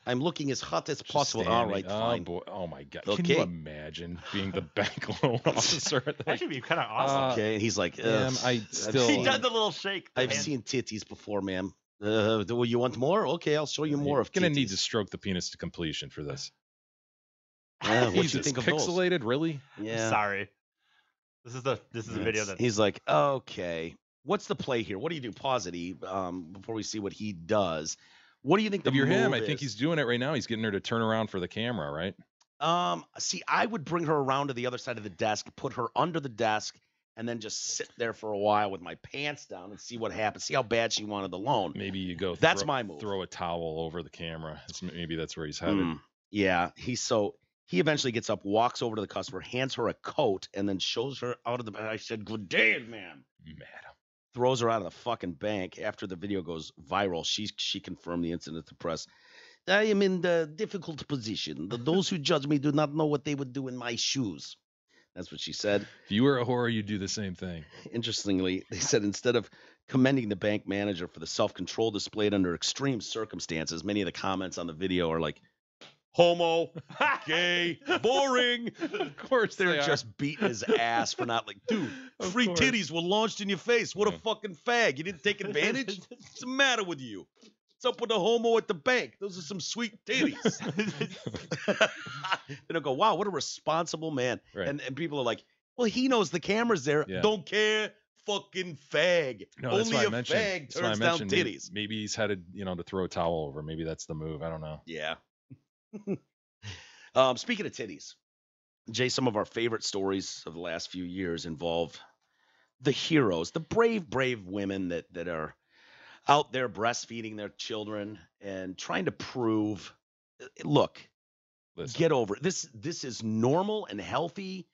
Speaker 1: I'm looking as hot as possible. All right, fine.
Speaker 2: Boy. Oh my God!
Speaker 1: Okay.
Speaker 2: Can you imagine being the bank loan officer?
Speaker 3: That should be kind of awesome.
Speaker 1: Okay, and he's like,
Speaker 3: he does the little shake.
Speaker 1: I've seen titties before, ma'am. Do you want more? Okay, I'll show you more of titties.
Speaker 2: Gonna need to stroke the penis to completion for this.
Speaker 1: What do you think of
Speaker 2: pixelated?
Speaker 1: Those?
Speaker 2: Really?
Speaker 3: Yeah. I'm sorry. This is a video that
Speaker 1: he's like, okay, what's the play here? What do you do? Pause it, before we see what he does. What do you think the
Speaker 2: move is? If you're him, I think
Speaker 1: is?
Speaker 2: He's doing it right now. He's getting her to turn around for the camera, right?
Speaker 1: See, I would bring her around to the other side of the desk, put her under the desk, and then just sit there for a while with my pants down and see what happens. See how bad she wanted the loan.
Speaker 2: Maybe you go.
Speaker 1: That's my move.
Speaker 2: Throw a towel over the camera. Maybe that's where he's headed.
Speaker 1: Yeah, he eventually gets up, walks over to the customer, hands her a coat, and then shows her out of the bank. I said, "Good day, ma'am."
Speaker 2: Madam.
Speaker 1: Throws her out of the fucking bank. After the video goes viral, she confirmed the incident to the press. I am in the difficult position. Those who judge me do not know what they would do in my shoes. That's what she said.
Speaker 2: If you were a whore, you'd do the same thing.
Speaker 1: Interestingly, they said instead of commending the bank manager for the self-control displayed under extreme circumstances, many of the comments on the video are like, homo, gay, boring.
Speaker 2: Of course
Speaker 1: they're just beating his ass for not like, dude, free titties were launched in your face. What a fucking fag. You didn't take advantage? What's the matter with you? What's up with the homo at the bank? Those are some sweet titties. They'll go, wow, what a responsible man.
Speaker 2: Right.
Speaker 1: And people are like, well, he knows the camera's there. Yeah. Don't care. Fucking fag.
Speaker 2: No,
Speaker 1: only a fag turns down titties.
Speaker 2: Maybe he's headed, to throw a towel over. Maybe that's the move. I don't know.
Speaker 1: Yeah. Speaking of titties, Jay, some of our favorite stories of the last few years involve the heroes, the brave women that are out there breastfeeding their children and trying to prove, look, get over it. This is normal and healthy.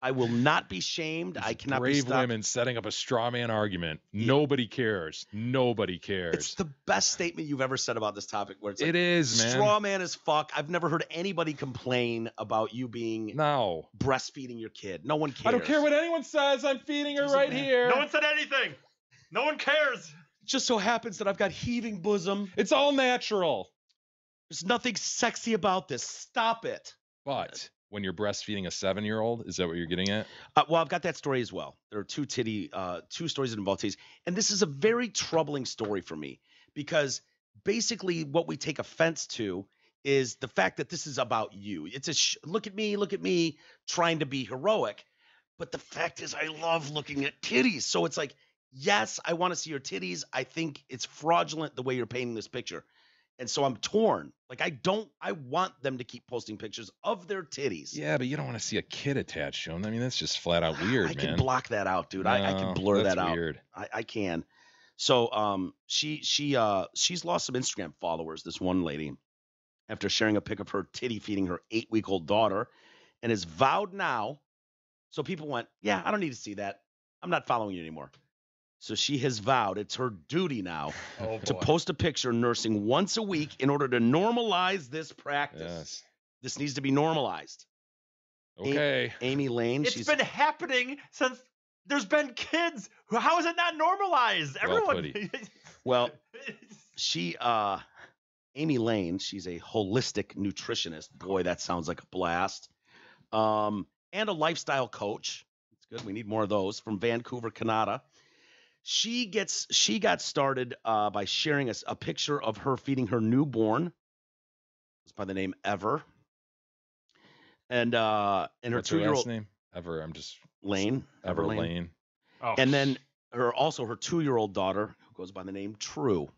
Speaker 1: I will not be shamed. I cannot be stopped.
Speaker 2: Brave women setting up a straw man argument. Nobody cares. Nobody cares.
Speaker 1: It's the best statement you've ever said about this topic. Where it's like,
Speaker 2: it is, man.
Speaker 1: Straw man as fuck. I've never heard anybody complain about you being breastfeeding your kid. No one cares.
Speaker 2: I don't care what anyone says. I'm feeding her right here.
Speaker 3: No one said anything. No one cares.
Speaker 1: It just so happens that I've got heaving bosom.
Speaker 2: It's all natural.
Speaker 1: There's nothing sexy about this. Stop it.
Speaker 2: But when you're breastfeeding a 7-year-old, is that what you're getting at?
Speaker 1: Well, I've got that story as well. There are two stories that involve titties. And this is a very troubling story for me because basically what we take offense to is the fact that this is about you. It's look at me trying to be heroic. But the fact is I love looking at titties. So it's like, yes, I want to see your titties. I think it's fraudulent the way you're painting this picture. And so I'm torn. Like, I want them to keep posting pictures of their titties.
Speaker 2: Yeah, but you don't want to see a kid attached to them. I mean, that's just flat out weird, man.
Speaker 1: I can block that out, dude. I can blur that out.
Speaker 2: Weird.
Speaker 1: I can. So she's lost some Instagram followers, this one lady, after sharing a pic of her titty feeding her 8-week-old daughter, and is vowed now. So people went, yeah, I don't need to see that. I'm not following you anymore. So she has vowed it's her duty now to post a picture nursing once a week in order to normalize this practice.
Speaker 2: Yes.
Speaker 1: This needs to be normalized.
Speaker 2: Okay.
Speaker 1: Amy Layne.
Speaker 3: It's been happening since there's been kids. How is it not normalized? Everyone.
Speaker 1: Well, she Amy Layne. She's a holistic nutritionist. Boy, that sounds like a blast. And a lifestyle coach. It's good. We need more of those from Vancouver, Canada. She got started by sharing a picture of her feeding her newborn. It's by the name Ever. And her
Speaker 2: What's
Speaker 1: 2-year-old
Speaker 2: her last name? Ever. I'm just
Speaker 1: Layne.
Speaker 2: Ever Layne.
Speaker 3: Oh.
Speaker 1: And then her 2-year-old daughter, who goes by the name True.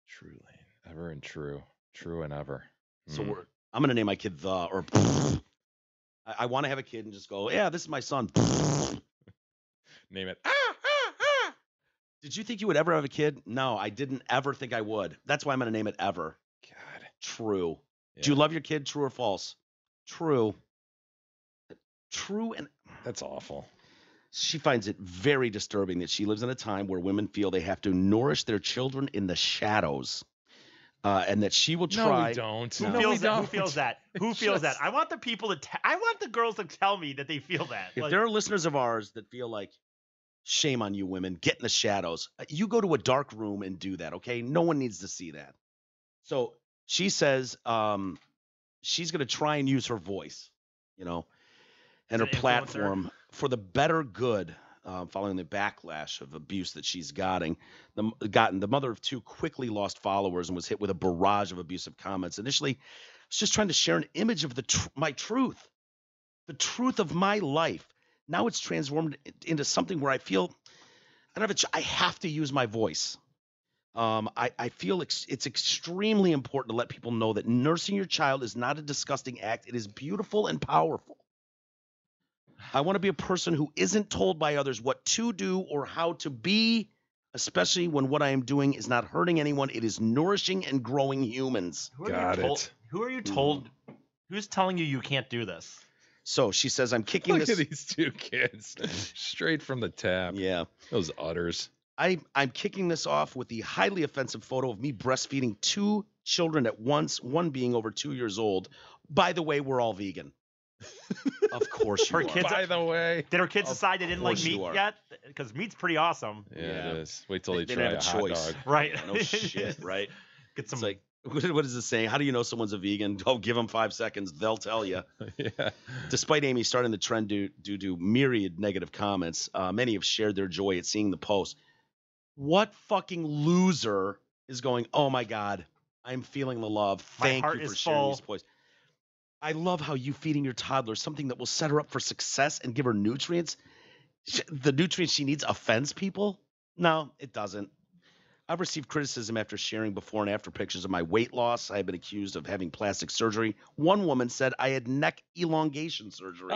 Speaker 2: True Layne. Ever and True. True and Ever.
Speaker 1: So I'm gonna name my kid I want to have a kid and just go, yeah, this is my son.
Speaker 2: Name it.
Speaker 1: Did you think you would ever have a kid? No, I didn't ever think I would. That's why I'm gonna name it Ever.
Speaker 2: God.
Speaker 1: True.
Speaker 2: Yeah.
Speaker 1: Do you love your kid? True or false? True. True, and
Speaker 2: that's awful.
Speaker 1: She finds it very disturbing that she lives in a time where women feel they have to nourish their children in the shadows, and that she will try.
Speaker 2: No, we don't.
Speaker 3: Who feels that? Who feels that? I want the people I want the girls to tell me that they feel that.
Speaker 1: If there are listeners of ours that feel like, shame on you, women, get in the shadows. You go to a dark room and do that, okay? No one needs to see that. So she says she's going to try and use her voice, and her platform for the better good, following the backlash of abuse that she's gotten. The mother of two quickly lost followers and was hit with a barrage of abusive comments. Initially, I was just trying to share an image of my truth, the truth of my life. Now it's transformed into something where I feel I have to use my voice. I feel it's extremely important to let people know that nursing your child is not a disgusting act. It is beautiful and powerful. I want to be a person who isn't told by others what to do or how to be, especially when what I am doing is not hurting anyone. It is nourishing and growing humans.
Speaker 3: Who are you told? Who's telling you can't do this?
Speaker 1: So she says, I'm kicking
Speaker 2: Look at these two kids. Straight from the tap.
Speaker 1: Yeah.
Speaker 2: Those udders.
Speaker 1: I'm kicking this off with the highly offensive photo of me breastfeeding 2 children at once, one being over 2 years old. By the way, we're all vegan. Of course you are.
Speaker 2: By the way.
Speaker 3: Did her kids decide they didn't like meat yet? Because meat's pretty awesome.
Speaker 2: Yeah, it is. Wait till they
Speaker 1: didn't
Speaker 2: try
Speaker 1: have
Speaker 2: a
Speaker 1: a
Speaker 2: hot
Speaker 1: choice.
Speaker 2: dog.
Speaker 3: Right.
Speaker 1: Yeah, no shit, right?
Speaker 3: Get some.
Speaker 1: It's like, what is it saying? How do you know someone's a vegan? Oh, give them 5 seconds. They'll tell you.
Speaker 2: Yeah.
Speaker 1: Despite Amy starting the trend due to myriad negative comments, many have shared their joy at seeing the post. What fucking loser is going, oh my God, I'm feeling the love. Thank you for sharing these posts. I love how you feeding your toddler something that will set her up for success and give her nutrients. The nutrients she needs offends people? No, it doesn't. I've received criticism after sharing before and after pictures of my weight loss. I have been accused of having plastic surgery. One woman said I had neck elongation surgery.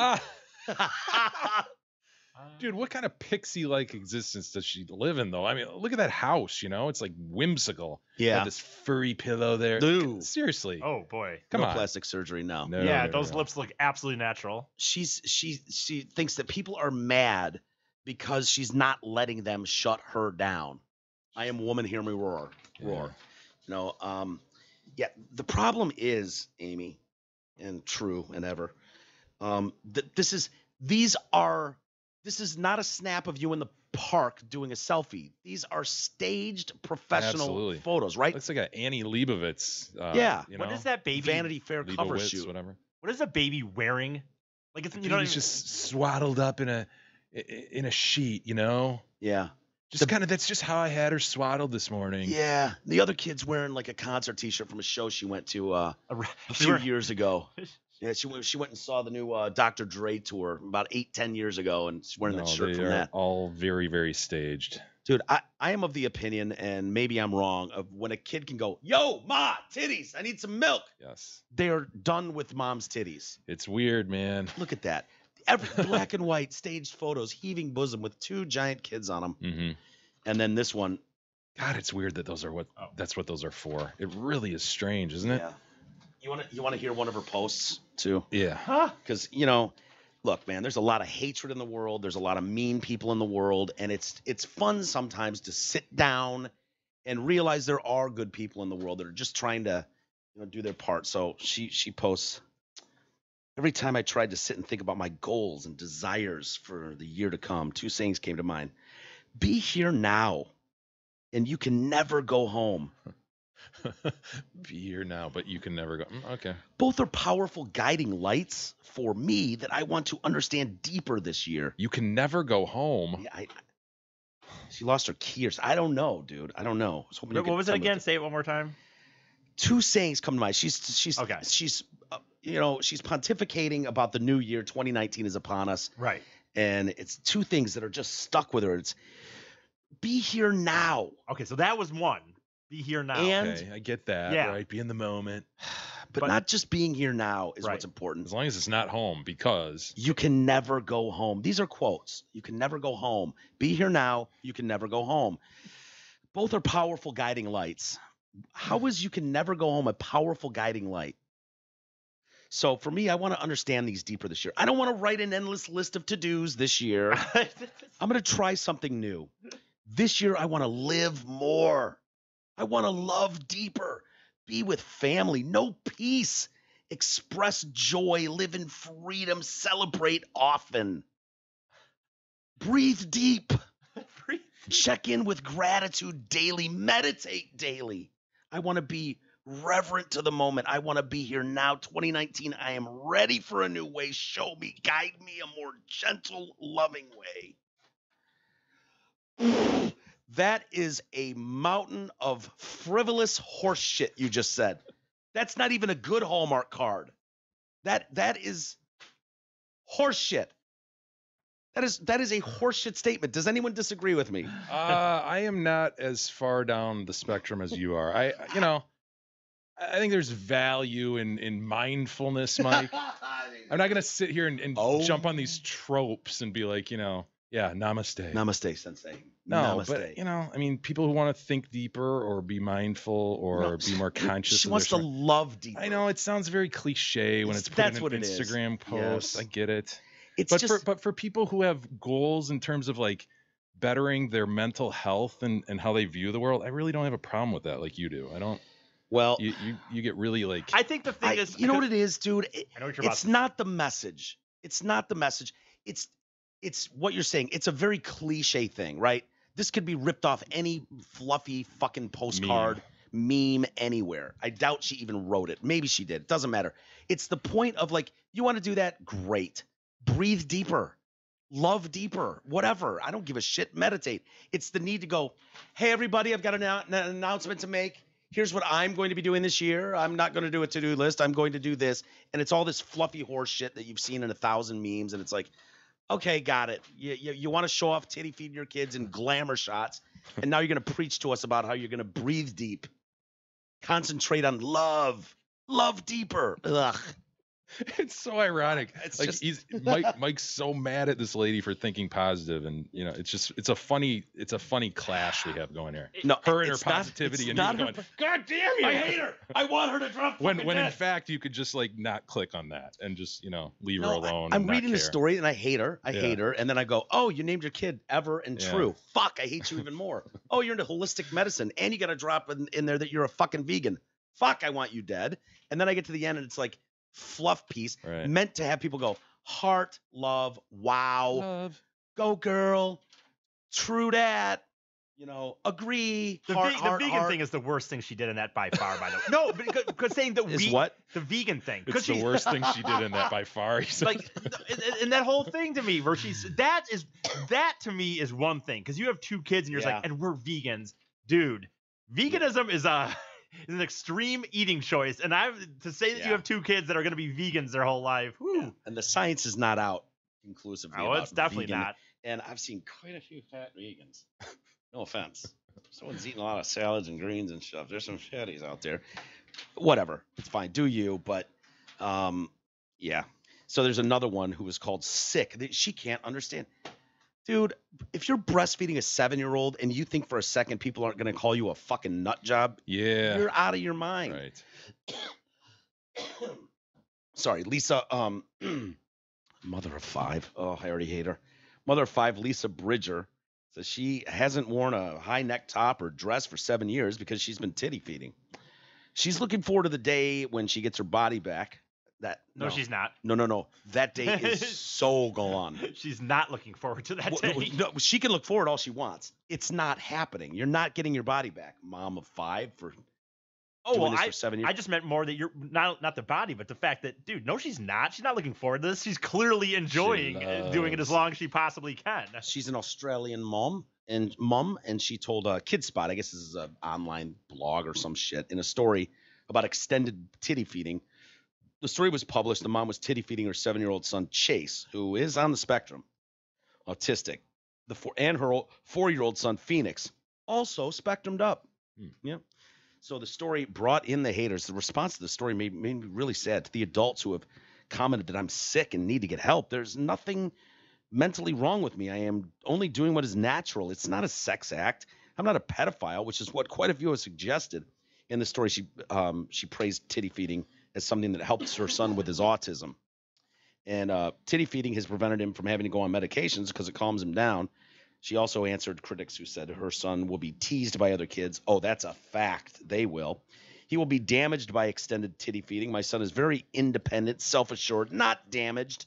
Speaker 2: Dude, what kind of pixie-like existence does she live in, though? I mean, look at that house, It's like whimsical.
Speaker 1: Yeah.
Speaker 2: Got this furry pillow there.
Speaker 1: Dude.
Speaker 2: Seriously.
Speaker 3: Oh, boy.
Speaker 1: Come on. Plastic surgery, no.
Speaker 3: Yeah, those lips look absolutely natural.
Speaker 1: She thinks that people are mad because she's not letting them shut her down. I am woman, hear me roar. Roar. Yeah, the problem is, Amy, and True and Ever, this is not a snap of you in the park doing a selfie. These are staged professional photos, right?
Speaker 2: Looks like an Annie Leibovitz.
Speaker 3: What is that baby?
Speaker 1: Vanity Fair cover
Speaker 2: Leibovitz,
Speaker 1: shoot.
Speaker 2: Whatever.
Speaker 3: What is a baby wearing? Like it's
Speaker 2: he's just swaddled up in a sheet,
Speaker 1: Yeah.
Speaker 2: That's just how I had her swaddled this morning.
Speaker 1: Yeah. The other kid's wearing like a concert t-shirt from a show she went to a few years ago. Yeah, she went and saw the new Dr. Dre tour about 8-10 years ago, and she's wearing that shirt from that.
Speaker 2: All very, very staged.
Speaker 1: Dude, I am of the opinion, and maybe I'm wrong, of when a kid can go, yo, ma, titties, I need some milk.
Speaker 2: Yes.
Speaker 1: They're done with mom's titties.
Speaker 2: It's weird, man.
Speaker 1: Look at that. Every black and white staged photos, heaving bosom with 2 giant kids on them.
Speaker 2: Mm-hmm.
Speaker 1: And then this one.
Speaker 2: God, it's weird that that's what those are for. It really is strange, isn't it?
Speaker 1: Yeah. You want to hear one of her posts too?
Speaker 2: Yeah.
Speaker 1: Because look, man, there's a lot of hatred in the world. There's a lot of mean people in the world, and it's fun sometimes to sit down and realize there are good people in the world that are just trying to do their part. So she posts. Every time I tried to sit and think about my goals and desires for the year to come, 2 sayings came to mind. Be here now, and you can never go home.
Speaker 2: Be here now, but you can never go. Okay.
Speaker 1: Both are powerful guiding lights for me that I want to understand deeper this year.
Speaker 2: You can never go home.
Speaker 1: Yeah, she lost her keys. I don't know, dude. I don't know. I was hoping
Speaker 3: what was it again? Say it one more time.
Speaker 1: Two sayings come to mind. She's okay. She's she's pontificating about the new year. 2019 is upon us.
Speaker 3: Right.
Speaker 1: And it's two things that are just stuck with her. It's be here now.
Speaker 3: Okay, so that was one. Be here now.
Speaker 1: And
Speaker 2: okay, I get that.
Speaker 3: Yeah.
Speaker 2: Right. Be in the moment.
Speaker 1: But not just being here now is what's important.
Speaker 2: As long as it's not home, because
Speaker 1: you can never go home. These are quotes. You can never go home. Be here now. You can never go home. Both are powerful guiding lights. How is you can never go home a powerful guiding light? So for me, I want to understand these deeper this year. I don't want to write an endless list of to-dos this year. I'm going to try something new. This year, I want to live more. I want to love deeper. Be with family. Know peace. Express joy. Live in freedom. Celebrate often. Breathe deep. Check in with gratitude daily. Meditate daily. I want to be reverent to the moment. I want to be here now. 2019, I am ready for a new way. Show me, guide me a more gentle, loving way. That is a mountain of frivolous horse shit you just said. That's not even a good Hallmark card. That is horse shit. That is a horseshit statement. Does anyone disagree with me?
Speaker 2: I am not as far down the spectrum as you are. I think there's value in mindfulness, Mike. I'm not gonna sit here and jump on these tropes and be like, namaste.
Speaker 1: Namaste, sensei.
Speaker 2: No,
Speaker 1: namaste.
Speaker 2: But I mean, people who want to think deeper or be mindful or be more conscious.
Speaker 1: She wants to love deeper.
Speaker 2: I know it sounds very cliche when it's put in an Instagram post. Yes. I get it. But for people who have goals in terms of like bettering their mental health and how they view the world, I really don't have a problem with that like you do. I don't.
Speaker 1: Well,
Speaker 2: you get really like.
Speaker 3: I think the thing is,
Speaker 1: you know what it is, dude.
Speaker 3: I know what you're
Speaker 1: it's not the message. It's not the message. It's what you're saying. It's a very cliche thing, right? This could be ripped off any fluffy fucking postcard, meme anywhere. I doubt she even wrote it. Maybe she did. It doesn't matter. It's the point of like, you want to do that? Great. Breathe deeper. Love deeper. Whatever. I don't give a shit. Meditate. It's the need to go, hey, everybody, I've got an announcement to make. Here's what I'm going to be doing this year. I'm not going to do a to-do list. I'm going to do this. And it's all this fluffy horse shit that you've seen in 1,000 memes. And it's like, okay, got it. You want to show off titty feeding your kids in glamour shots. And now you're going to preach to us about how you're going to breathe deep. Concentrate on love. Love deeper. Ugh.
Speaker 2: It's so ironic. It's like Mike's so mad at this lady for thinking positive, and it's a funny clash we have going here.
Speaker 1: No,
Speaker 2: her and her positivity, and
Speaker 1: not
Speaker 2: you going,
Speaker 1: God damn you! I hate her. I want her to drop.
Speaker 2: When in fact you could just like not click on that and just leave her alone.
Speaker 1: I'm reading the story and I hate her. I hate her, and then I go, oh, you named your kid Ever and True. Fuck, I hate you even more. Oh, you're into holistic medicine, and you got to drop in there that you're a fucking vegan. Fuck, I want you dead. And then I get to the end and it's like. Fluff piece meant to have people go heart, love, wow, go girl, true dat, agree.
Speaker 3: The vegan thing is the worst thing she did in that by far. By the way, no, because saying that the vegan thing.
Speaker 2: It's the worst thing she did in that by far.
Speaker 3: Like, and that whole thing to me, where that to me is one thing, because you have two kids and you're like, and we're vegans, dude. Veganism is an extreme eating choice, and to say that you have two kids that are going to be vegans their whole life.
Speaker 1: And the science is not out conclusively.
Speaker 3: Oh, it's definitely not.
Speaker 1: And I've seen quite a few fat vegans. No offense. Someone's eating a lot of salads and greens and stuff. There's some fatties out there. Whatever, it's fine. Do you? But yeah. So there's another one who was called Sick. She can't understand. Dude, if you're breastfeeding a 7-year-old and you think for a second people aren't going to call you a fucking nut job, you're out of your mind.
Speaker 2: Right.
Speaker 1: Sorry, Lisa, mother of 5. Oh, I already hate her. Mother of 5, Lisa Bridger, says she hasn't worn a high neck top or dress for 7 years because she's been titty feeding. She's looking forward to the day when she gets her body back.
Speaker 3: No, she's not.
Speaker 1: No. That day is so gone.
Speaker 3: She's not looking forward to that day.
Speaker 1: No, she can look forward all she wants. It's not happening. You're not getting your body back, mom of 5, for
Speaker 3: Oh, well, I just meant more that you're not the body, but the fact that, dude, no, she's not. She's not looking forward to this. She's clearly enjoying doing it as long as she possibly can.
Speaker 1: She's an Australian mom, and she told Kid Spot, I guess this is an online blog or some shit, in a story about extended titty feeding. The story was published. The mom was titty feeding her 7-year-old son, Chase, who is on the spectrum, autistic. And her 4-year-old son, Phoenix, also spectrumed up. Yeah. So the story brought in the haters. The response to the story made me really sad. To the adults who have commented that I'm sick and need to get help, there's nothing mentally wrong with me. I am only doing what is natural. It's not a sex act. I'm not a pedophile, which is what quite a few have suggested. In the story, she praised titty feeding as something that helps her son with his autism. And titty feeding has prevented him from having to go on medications because it calms him down. She also answered critics who said her son will be teased by other kids. Oh, that's a fact. They will. He will be damaged by extended titty feeding. My son is very independent, self-assured, not damaged.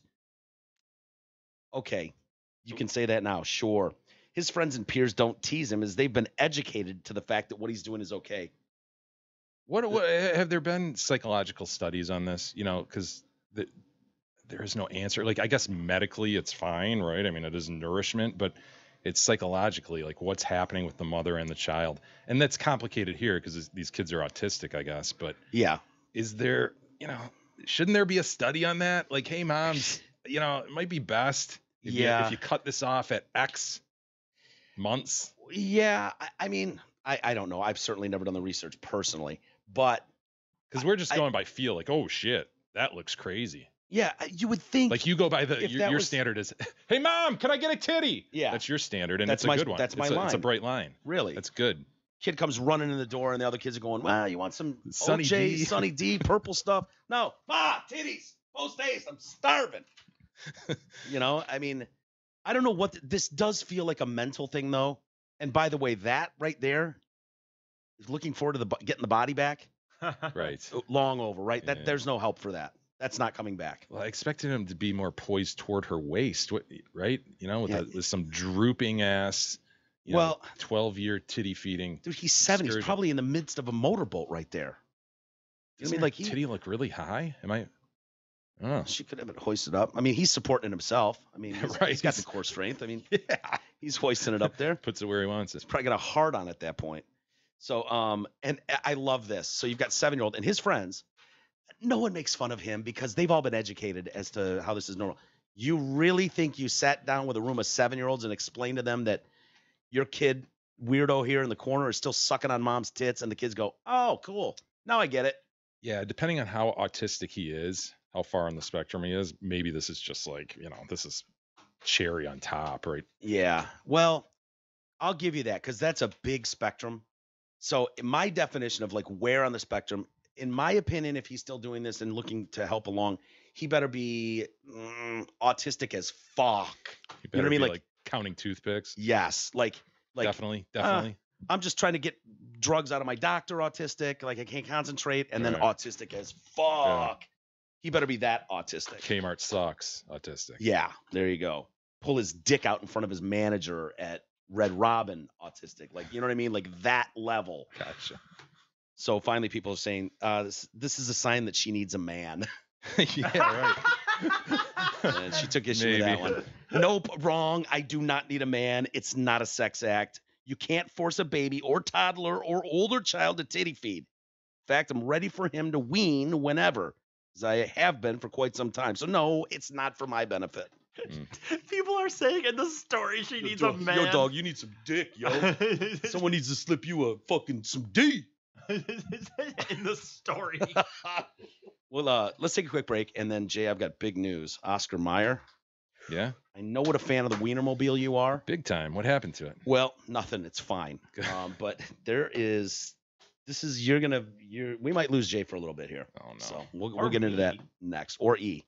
Speaker 1: Okay, you can say that now, sure. His friends and peers don't tease him as they've been educated to the fact that what he's doing is okay.
Speaker 2: What have there been psychological studies on this? You know, because there is no answer. Like, I guess medically it's fine, right? I mean, it is nourishment, but it's psychologically, like, what's happening with the mother and the child. And that's complicated here because these kids are autistic, I guess. But
Speaker 1: yeah,
Speaker 2: is there, shouldn't there be a study on that? Like, hey, moms, it might be best if you cut this off at X months.
Speaker 1: Yeah, I mean, I don't know. I've certainly never done the research personally, but
Speaker 2: because we're just going by feel, like, oh shit, that looks crazy.
Speaker 1: Yeah, you would think.
Speaker 2: Like, you go by your standard is, hey mom, can I get a titty?
Speaker 1: Yeah,
Speaker 2: that's your standard, and it's a good one.
Speaker 1: That's my line.
Speaker 2: It's a bright line.
Speaker 1: Really,
Speaker 2: that's good.
Speaker 1: Kid comes running in the door, and the other kids are going, "Wow, you want some
Speaker 2: Sunny D,
Speaker 1: Sunny D, purple stuff?" No, titties, post haste. I'm starving. I mean, I don't know what this does feel like a mental thing though. And by the way, that right there is looking forward to getting the body back.
Speaker 2: Right.
Speaker 1: Long over, right? That there's no help for that. That's not coming back.
Speaker 2: Well, I expected him to be more poised toward her waist, right? With some drooping ass, 12-year titty feeding.
Speaker 1: Dude, he's 7. He's probably in the midst of a motorboat right there.
Speaker 2: Titty look really high? Am I? Oh.
Speaker 1: She could have it hoisted up. I mean, he's supporting it himself. I mean, he's got the core strength. I mean, he's hoisting it up there.
Speaker 2: Puts it where he wants it.
Speaker 1: He's probably got a heart on at that point. So, and I love this. So you've got 7-year-old and his friends. No one makes fun of him because they've all been educated as to how this is normal. You really think you sat down with a room of 7-year-olds and explained to them that your kid, weirdo here in the corner, is still sucking on mom's tits, and the kids go, "Oh, cool. Now I get it."
Speaker 2: Yeah, depending on how autistic he is, how far on the spectrum he is, maybe this is just like, this is cherry on top, right?
Speaker 1: Yeah. Well, I'll give you that because that's a big spectrum. So my definition of like where on the spectrum, in my opinion, if he's still doing this and looking to help along, he better be autistic as fuck.
Speaker 2: You know what I mean? Like counting toothpicks.
Speaker 1: Yes. Like
Speaker 2: definitely.
Speaker 1: I'm just trying to get drugs out of my doctor, autistic. Like I can't concentrate. And then autistic as fuck. Yeah. He better be that autistic.
Speaker 2: Kmart sucks autistic.
Speaker 1: Yeah. There you go. Pull his dick out in front of his manager at Red Robin autistic. Like, you know what I mean? Like that level.
Speaker 2: Gotcha.
Speaker 1: So finally, people are saying, this is a sign that she needs a man.
Speaker 2: Yeah,
Speaker 1: right. And she took issue with that one. Nope, wrong. I do not need a man. It's not a sex act. You can't force a baby or toddler or older child to titty feed. In fact, I'm ready for him to wean whenever, as I have been for quite some time. So no, it's not for my benefit.
Speaker 3: People are saying in the story she needs a man.
Speaker 1: Yo, dog, you need some dick, yo. Someone needs to slip you some D.
Speaker 3: In the story.
Speaker 1: Well, let's take a quick break, and then Jay, I've got big news. Oscar Mayer.
Speaker 2: Yeah.
Speaker 1: I know what a fan of the Weinermobile you are.
Speaker 2: Big time. What happened to it?
Speaker 1: Well, nothing. It's fine. But we might lose Jay for a little bit here.
Speaker 2: Oh no.
Speaker 1: So we'll get into that next. Or E.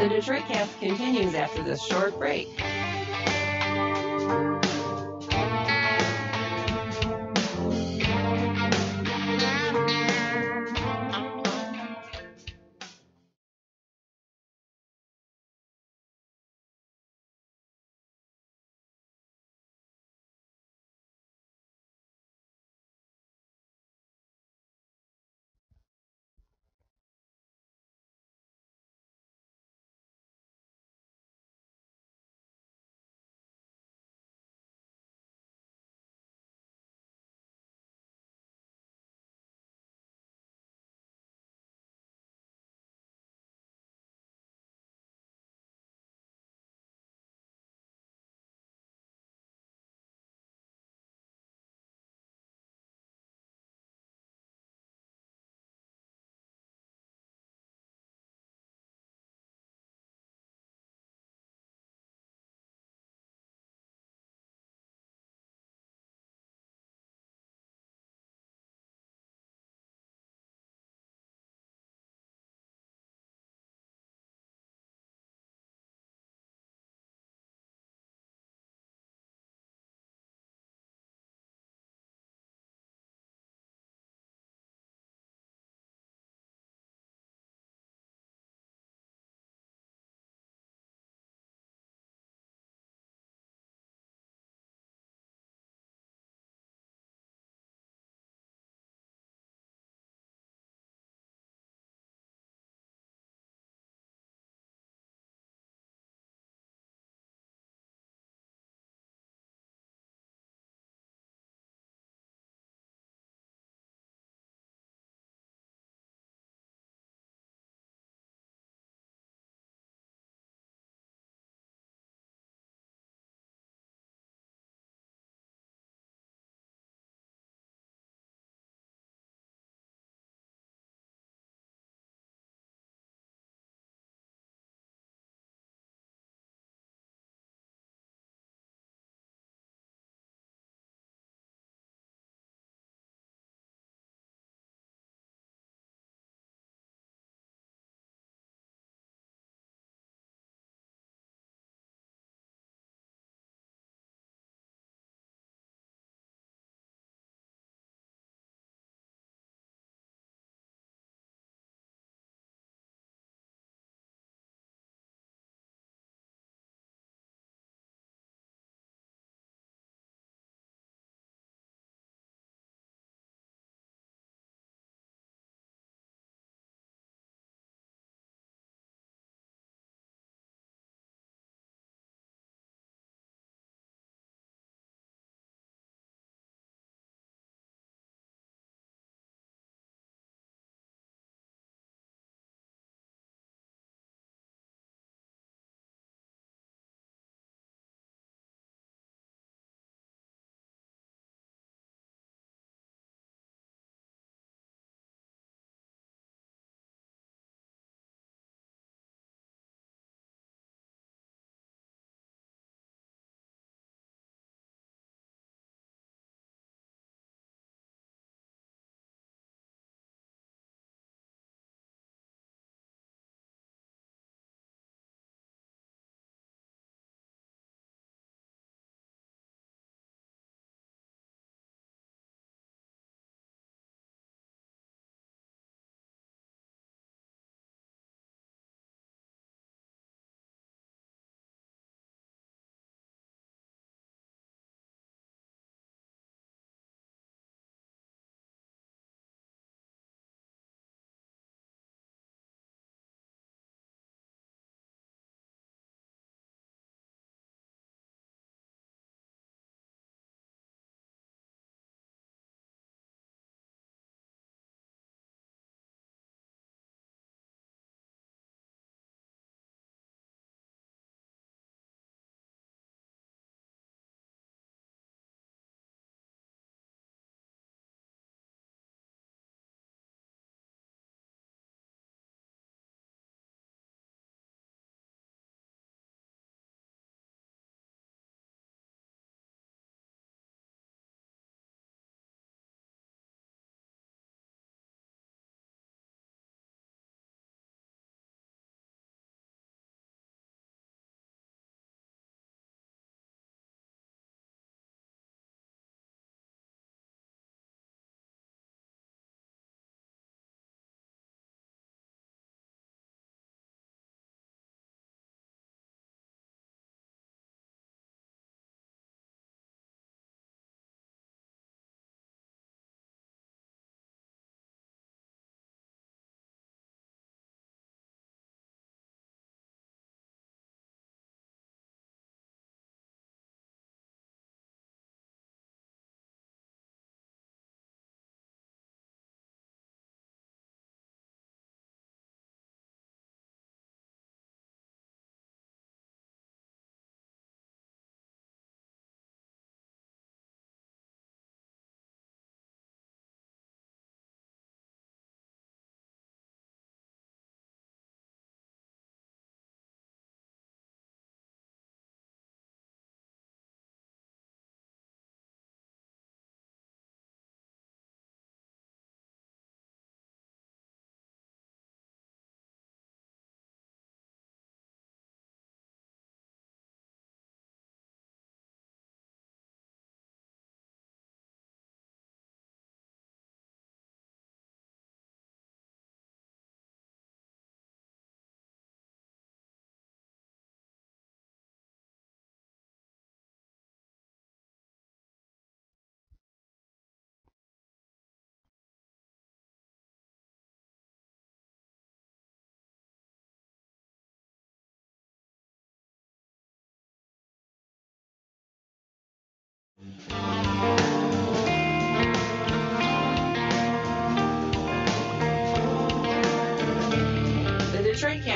Speaker 12: The Detroit Cast continues after this short break.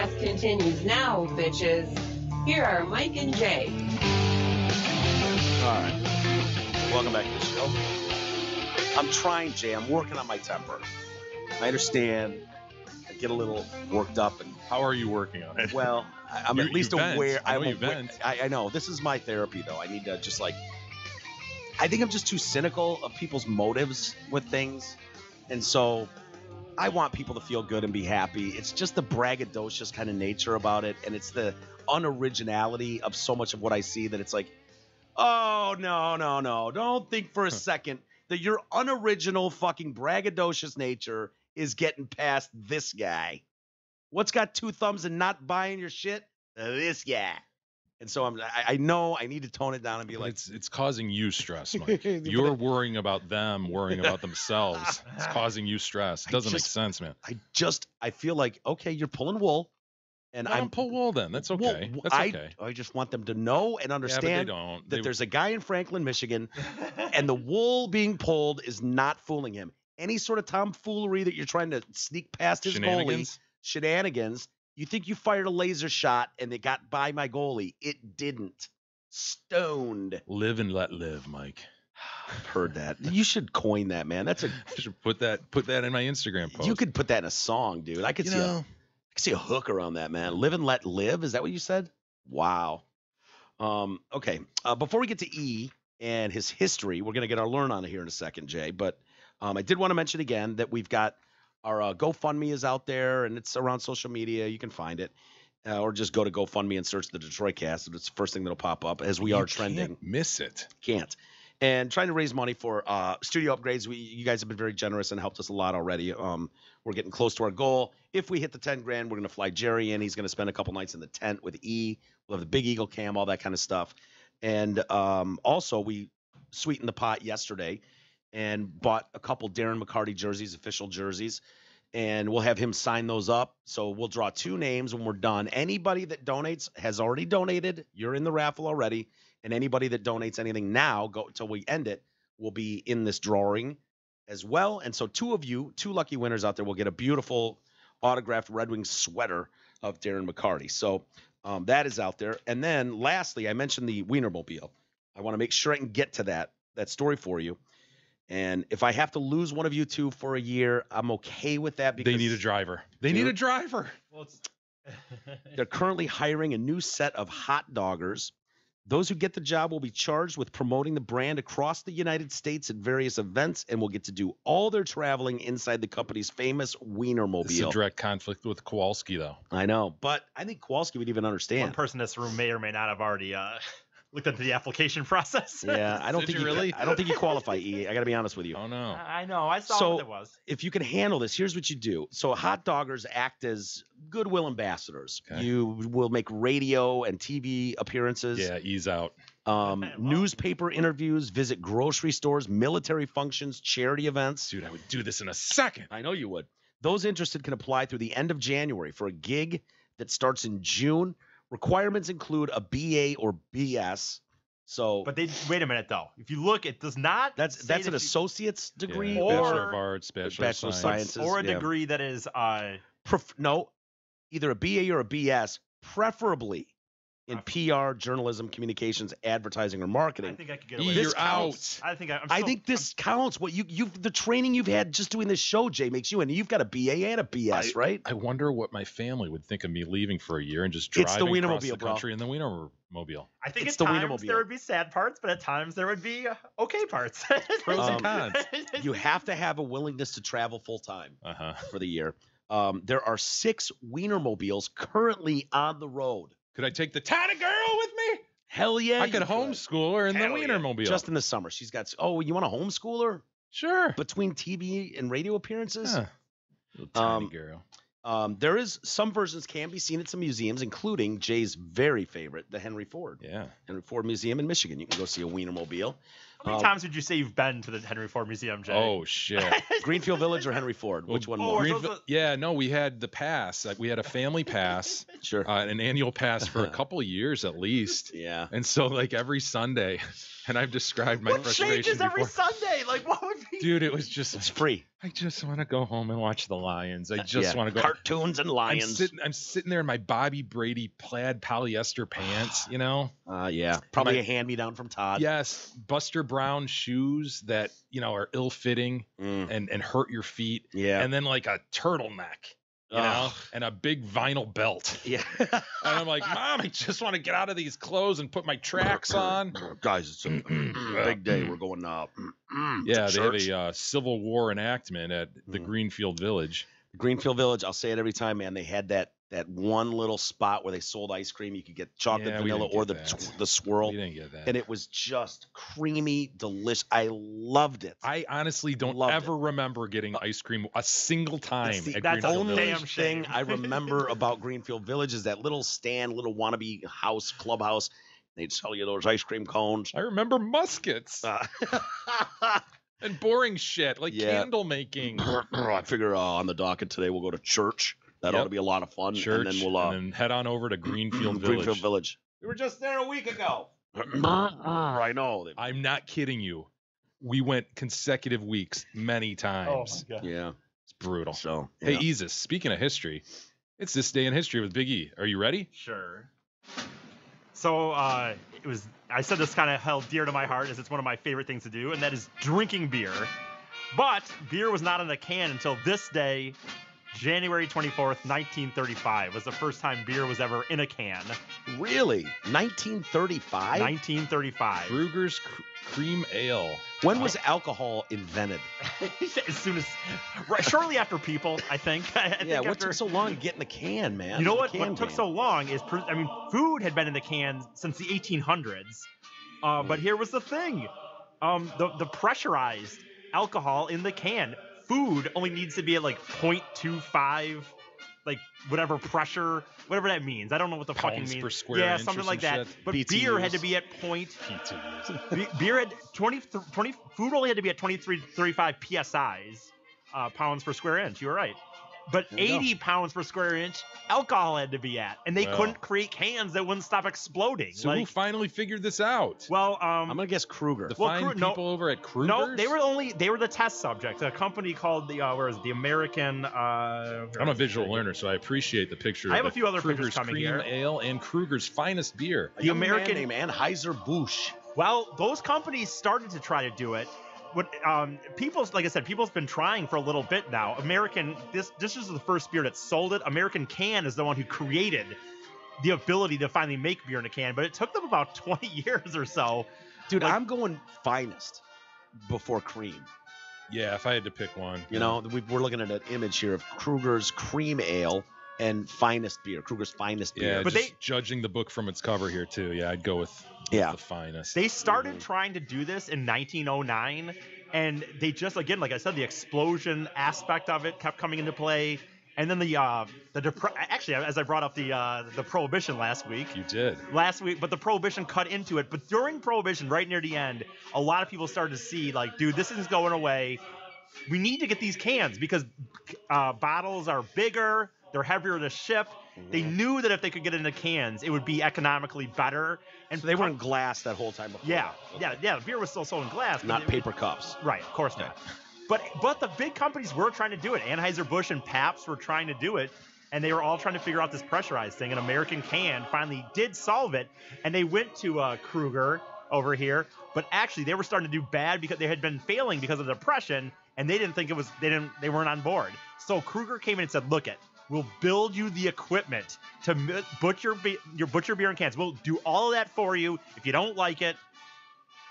Speaker 12: Cast continues now, bitches. Here are Mike and Jay.
Speaker 1: All right. Welcome back to the show. I'm trying, Jay. I'm working on my temper. I understand. I get a little worked up. And
Speaker 2: how are you working on it?
Speaker 1: Well, I'm at least aware.
Speaker 2: I
Speaker 1: know. This is my therapy, though. I need to just like. I think I'm just too cynical of people's motives with things. And so I want people to feel good and be happy. It's just the braggadocious kind of nature about it. And it's the unoriginality of so much of what I see that it's like, oh, no. Don't think for a second that your unoriginal fucking braggadocious nature is getting past this guy. What's got two thumbs and not buying your shit? This guy. And so I know I need to tone it down and be like,
Speaker 2: it's causing you stress, Mike. You're worrying about them, worrying about themselves. It's causing you stress. It doesn't make sense, man.
Speaker 1: I feel like, okay, you're pulling wool. And
Speaker 2: I'm pull wool then. That's okay. That's okay.
Speaker 1: I just want them to know and understand that there's a guy in Franklin, Michigan, and the wool being pulled is not fooling him. Any sort of tomfoolery that you're trying to sneak past his goalie, shenanigans. You think you fired a laser shot and it got by my goalie. It didn't. Stoned.
Speaker 2: Live and let live, Mike.
Speaker 1: I've heard that. You should coin that, man. I
Speaker 2: should put that in my Instagram post.
Speaker 1: You could put that in a song, dude. I could see a hook around that, man. Live and let live. Is that what you said? Wow. Okay. Before we get to E and his history, we're going to get our learn on it here in a second, Jay. But I did want to mention again that we've got our GoFundMe is out there, and it's around social media. You can find it. Or just go to GoFundMe and search the Detroit Cast. It's the first thing that'll pop up as we are trending.
Speaker 2: Can't miss it.
Speaker 1: Can't. And trying to raise money for studio upgrades. You guys have been very generous and helped us a lot already. We're getting close to our goal. If we hit the 10 grand, we're going to fly Jerry in. He's going to spend a couple nights in the tent with E. We'll have the Big Eagle cam, all that kind of stuff. And also, we sweetened the pot yesterday and bought a couple Darren McCarty jerseys, official jerseys. And we'll have him sign those up. So we'll draw 2 names when we're done. Anybody that donates has already donated. You're in the raffle already. And anybody that donates anything now, go until we end it, will be in this drawing as well. And so 2 lucky winners out there will get a beautiful autographed Red Wings sweater of Darren McCarty. So that is out there. And then lastly, I mentioned the Weinermobile. I want to make sure I can get to that story for you. And if I have to lose one of you 2 for a year, I'm okay with that because
Speaker 2: they need a driver. Need a driver.
Speaker 1: Well, they're currently hiring a new set of hot doggers. Those who get the job will be charged with promoting the brand across the United States at various events and will get to do all their traveling inside the company's famous Weinermobile.
Speaker 2: It's a direct conflict with Kowalski, though.
Speaker 1: I know, but I think Kowalski would even understand.
Speaker 3: One person in this room may or may not have already looked into the application process.
Speaker 1: Yeah, I don't think you qualify, E. I got to be honest with you.
Speaker 2: Oh, no.
Speaker 3: I know. I saw what it was.
Speaker 1: If you can handle this, here's what you do. So hot doggers act as goodwill ambassadors. Okay. You will make radio and TV appearances.
Speaker 2: Yeah, ease out.
Speaker 1: Newspaper interviews, visit grocery stores, military functions, charity events.
Speaker 2: Dude, I would do this in a second.
Speaker 1: I know you would. Those interested can apply through the end of January for a gig that starts in June. Requirements include a BA or BS. So,
Speaker 3: but wait a minute though. If you look, it does not.
Speaker 1: That's an associate's degree,
Speaker 2: or Bachelor of Arts, Bachelor of
Speaker 1: Sciences,
Speaker 3: or a degree that is
Speaker 1: no, either a BA or a BS, preferably in PR, journalism, communications, advertising, or marketing.
Speaker 3: I think I could get away.
Speaker 1: You're out.
Speaker 3: I
Speaker 1: think this counts. What the training you've had just doing this show, Jay, makes you, and you've got a BA and a BS, right?
Speaker 2: I wonder what my family would think of me leaving for a year and just driving across the country in the Weinermobile.
Speaker 3: I think at times there would be sad parts, but at times there would be okay parts.
Speaker 2: Pros and cons.
Speaker 1: You have to have a willingness to travel full time for the year. There are 6 Weinermobiles currently on the road.
Speaker 2: Could I take the tiny girl with me?
Speaker 1: Hell yeah.
Speaker 2: I could homeschool her in the Weinermobile.
Speaker 1: Just in the summer. She's got, you want to homeschool her?
Speaker 2: Sure.
Speaker 1: Between TV and radio appearances?
Speaker 2: Yeah. Little tiny girl.
Speaker 1: There is some versions can be seen at some museums, including Jay's very favorite, the Henry Ford.
Speaker 2: Yeah.
Speaker 1: Henry Ford Museum in Michigan. You can go see a Weinermobile.
Speaker 3: How many times would you say you've been to the Henry Ford Museum, Jay?
Speaker 2: Oh, shit.
Speaker 1: Greenfield Village or Henry Ford? Which one more?
Speaker 2: Yeah, no, we had the pass. We had a family pass.
Speaker 1: Sure.
Speaker 2: An annual pass for a couple of years at least.
Speaker 1: Yeah.
Speaker 2: And so, every Sunday, and I've described my frustration
Speaker 3: changes every Sunday? What would be
Speaker 2: Dude, it was just
Speaker 1: it's free.
Speaker 2: I just want to go home and watch the Lions. I just want to go.
Speaker 1: Cartoons and Lions.
Speaker 2: I'm sitting there in my Bobby Brady plaid polyester pants, you know?
Speaker 1: Yeah. Probably a hand-me-down from Todd.
Speaker 2: Yes. Buster Brown shoes that, are ill-fitting and hurt your feet.
Speaker 1: Yeah.
Speaker 2: And then like a turtleneck. And a big vinyl belt.
Speaker 1: Yeah.
Speaker 2: And I'm like, Mom, I just want to get out of these clothes and put my tracks on.
Speaker 1: Guys, it's a big day. We're going up.
Speaker 2: Yeah, they have a Civil War enactment at the Greenfield Village.
Speaker 1: Greenfield Village, I'll say it every time, man. They had that one little spot where they sold ice cream. You could get chocolate vanilla or the swirl.
Speaker 2: We didn't get that.
Speaker 1: And it was just creamy, delicious. I loved it.
Speaker 2: I honestly don't ever remember getting ice cream a single time at
Speaker 1: that's
Speaker 2: Greenfield
Speaker 1: the
Speaker 2: Village.
Speaker 1: only thing I remember about Greenfield Village is that little stand, little wannabe clubhouse. They'd sell you those ice cream cones.
Speaker 2: I remember muskets. And boring shit like candle making.
Speaker 1: I figure on the docket today we'll go to church. That ought to be a lot of fun.
Speaker 2: Church,
Speaker 1: and then we'll
Speaker 2: and then head on over to Greenfield Village.
Speaker 1: Greenfield Village. We were just there a week ago. I know.
Speaker 2: I'm not kidding you. We went consecutive weeks many times.
Speaker 3: Oh my God.
Speaker 1: Yeah.
Speaker 2: It's brutal.
Speaker 1: So,
Speaker 2: Hey, Isis, speaking of history, it's this day in history with Big E. Are you ready?
Speaker 3: Sure. So I said this kind of held dear to my heart as it's one of my favorite things to do, and that is drinking beer. But beer was not in a can until this day, January 24th, 1935 was the first time beer was ever in a can.
Speaker 1: Really? 1935?
Speaker 3: 1935.
Speaker 2: Kruger's Cream Ale.
Speaker 1: When was alcohol invented?
Speaker 3: As soon as, shortly after People, I think.
Speaker 1: What took so long to get in the can, man?
Speaker 3: You know what took so long is, food had been in the can since the 1800s. But here was the thing. The pressurized alcohol in the can. Food only needs to be at like 0.25, like whatever pressure, whatever that means. I don't know what the fucking means.
Speaker 2: Per square inch
Speaker 3: something like that.
Speaker 2: Shit.
Speaker 3: But
Speaker 1: BTUs.
Speaker 3: beer had to be at beer had 20. Food only had to be at 23.35 psi's, pounds per square inch. You were right. But 80 pounds per square inch, alcohol had to be at, and they couldn't create cans that wouldn't stop exploding.
Speaker 2: So who finally figured this out?
Speaker 3: Well,
Speaker 1: I'm gonna guess Kruger.
Speaker 2: The fine people over at Kruger's?
Speaker 3: No, they were the test subject. A company called the American.
Speaker 2: I'm a visual learner, so I appreciate the picture.
Speaker 3: I have a few other
Speaker 2: Kruger's
Speaker 3: pictures coming
Speaker 2: Cream
Speaker 3: here.
Speaker 2: Ale and Kruger's finest beer.
Speaker 1: The American named Anheuser-Busch.
Speaker 3: Well, those companies started to try to do it. What people's been trying for a little bit now. This is the first beer that sold it. American Can is the one who created the ability to finally make beer in a can, but it took them about 20 years or so.
Speaker 1: Dude, I'm going finest before cream.
Speaker 2: Yeah, if I had to pick one.
Speaker 1: We're looking at an image here of Kruger's Cream Ale and finest beer. Kruger's finest beer.
Speaker 2: Yeah, but judging the book from its cover here too. Yeah, I'd go with the finest.
Speaker 3: They started trying to do this in 1909, and they just, again, like I said, the explosion aspect of it kept coming into play. And then actually, as I brought up the Prohibition last week.
Speaker 2: You did.
Speaker 3: Last week, but the Prohibition cut into it. But during Prohibition, right near the end, a lot of people started to see, like, dude, this isn't going away. We need to get these cans because bottles are bigger. They're heavier to ship. They knew that if they could get it into cans, it would be economically better. And
Speaker 1: so they were in glass that whole time before.
Speaker 3: Yeah. The beer was still sold in glass.
Speaker 1: Not paper cups.
Speaker 3: Right, of course not. But the big companies were trying to do it. Anheuser-Busch and Pabst were trying to do it, and they were all trying to figure out this pressurized thing. And American Can finally did solve it, and they went to Kruger over here. But actually, they were starting to do bad because they had been failing because of the Depression, and they didn't think it was. They weren't on board. So Kruger came in and said, "Look it. We'll build you the equipment to butcher beer in cans. We'll do all of that for you. If you don't like it,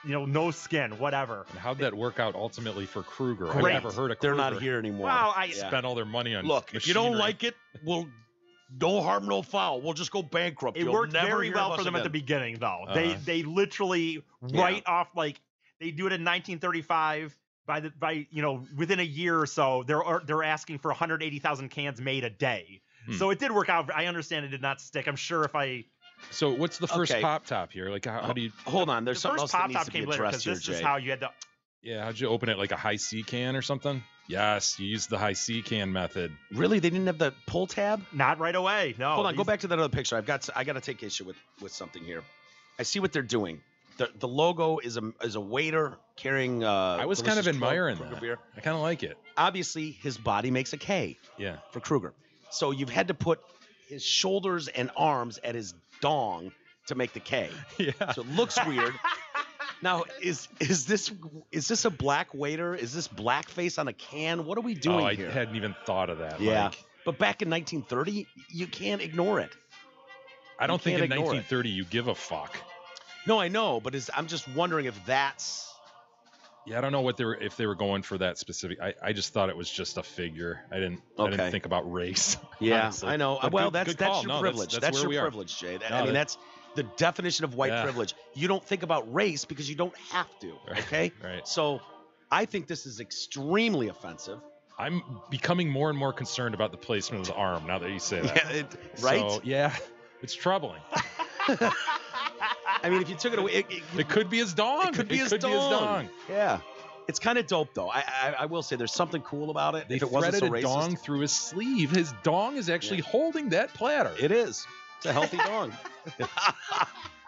Speaker 3: no skin, whatever."
Speaker 2: And how'd that work out ultimately for Kruger?
Speaker 3: Great.
Speaker 2: I've never heard of
Speaker 1: They're
Speaker 2: Kruger.
Speaker 1: not here anymore.
Speaker 3: Well,
Speaker 2: spent all their money on.
Speaker 1: Look, if you don't like it, we'll no harm, no foul. We'll just go bankrupt.
Speaker 3: It worked very well for them at the beginning, though. They literally off, like, they do it in 1935. Within a year or so, they're asking for 180,000 cans made a day. So it did work out. I understand it did not stick. I'm sure if I.
Speaker 2: So what's the first pop top here? Like how do you?
Speaker 1: Hold on, there's something else that needs to be
Speaker 3: later
Speaker 1: addressed here,
Speaker 3: this
Speaker 1: Jay.
Speaker 3: is how you had to.
Speaker 2: Yeah, how'd you open it, like a high C can or something? Yes, you used the high C can method.
Speaker 1: Really, they didn't have the pull tab?
Speaker 3: Not right away. No.
Speaker 1: Hold on, go back to that other picture. I got to take issue with something here. I see what they're doing. The logo is a waiter carrying.
Speaker 2: I was kind of admiring that.
Speaker 1: Beer.
Speaker 2: I kind of like it.
Speaker 1: Obviously, his body makes a K.
Speaker 2: Yeah.
Speaker 1: For Kruger, so you've had to put his shoulders and arms at his dong to make the K.
Speaker 2: Yeah.
Speaker 1: So it looks weird. Now, is this a black waiter? Is this blackface on a can? What are we doing here?
Speaker 2: I hadn't even thought of that.
Speaker 1: Yeah.
Speaker 2: Like,
Speaker 1: but back in 1930, you can't ignore it.
Speaker 2: I don't think in 1930 you give a fuck.
Speaker 1: No, I know, but I'm just wondering if that's.
Speaker 2: Yeah, I don't know if they were going for that specific. I just thought it was just a figure. I didn't think about race.
Speaker 1: Yeah,
Speaker 2: honestly.
Speaker 1: I know.
Speaker 2: But
Speaker 1: well,
Speaker 2: good
Speaker 1: that's
Speaker 2: call.
Speaker 1: your privilege. That's your privilege, Jay. That's the definition of white privilege. You don't think about race because you don't have to. Okay.
Speaker 2: Right.
Speaker 1: So, I think this is extremely offensive.
Speaker 2: I'm becoming more and more concerned about the placement of the arm now that you say that.
Speaker 1: Yeah, right?
Speaker 2: So, yeah, it's troubling.
Speaker 1: I mean, if you took it away,
Speaker 2: it could be his dong.
Speaker 1: It could be his dong. Yeah. It's kind of dope, though. I will say there's something cool about it.
Speaker 2: They
Speaker 1: if it wasn't
Speaker 2: threaded
Speaker 1: so
Speaker 2: a
Speaker 1: racist.
Speaker 2: dong through his sleeve. His dong is actually holding that platter.
Speaker 1: It is. It's a healthy dong.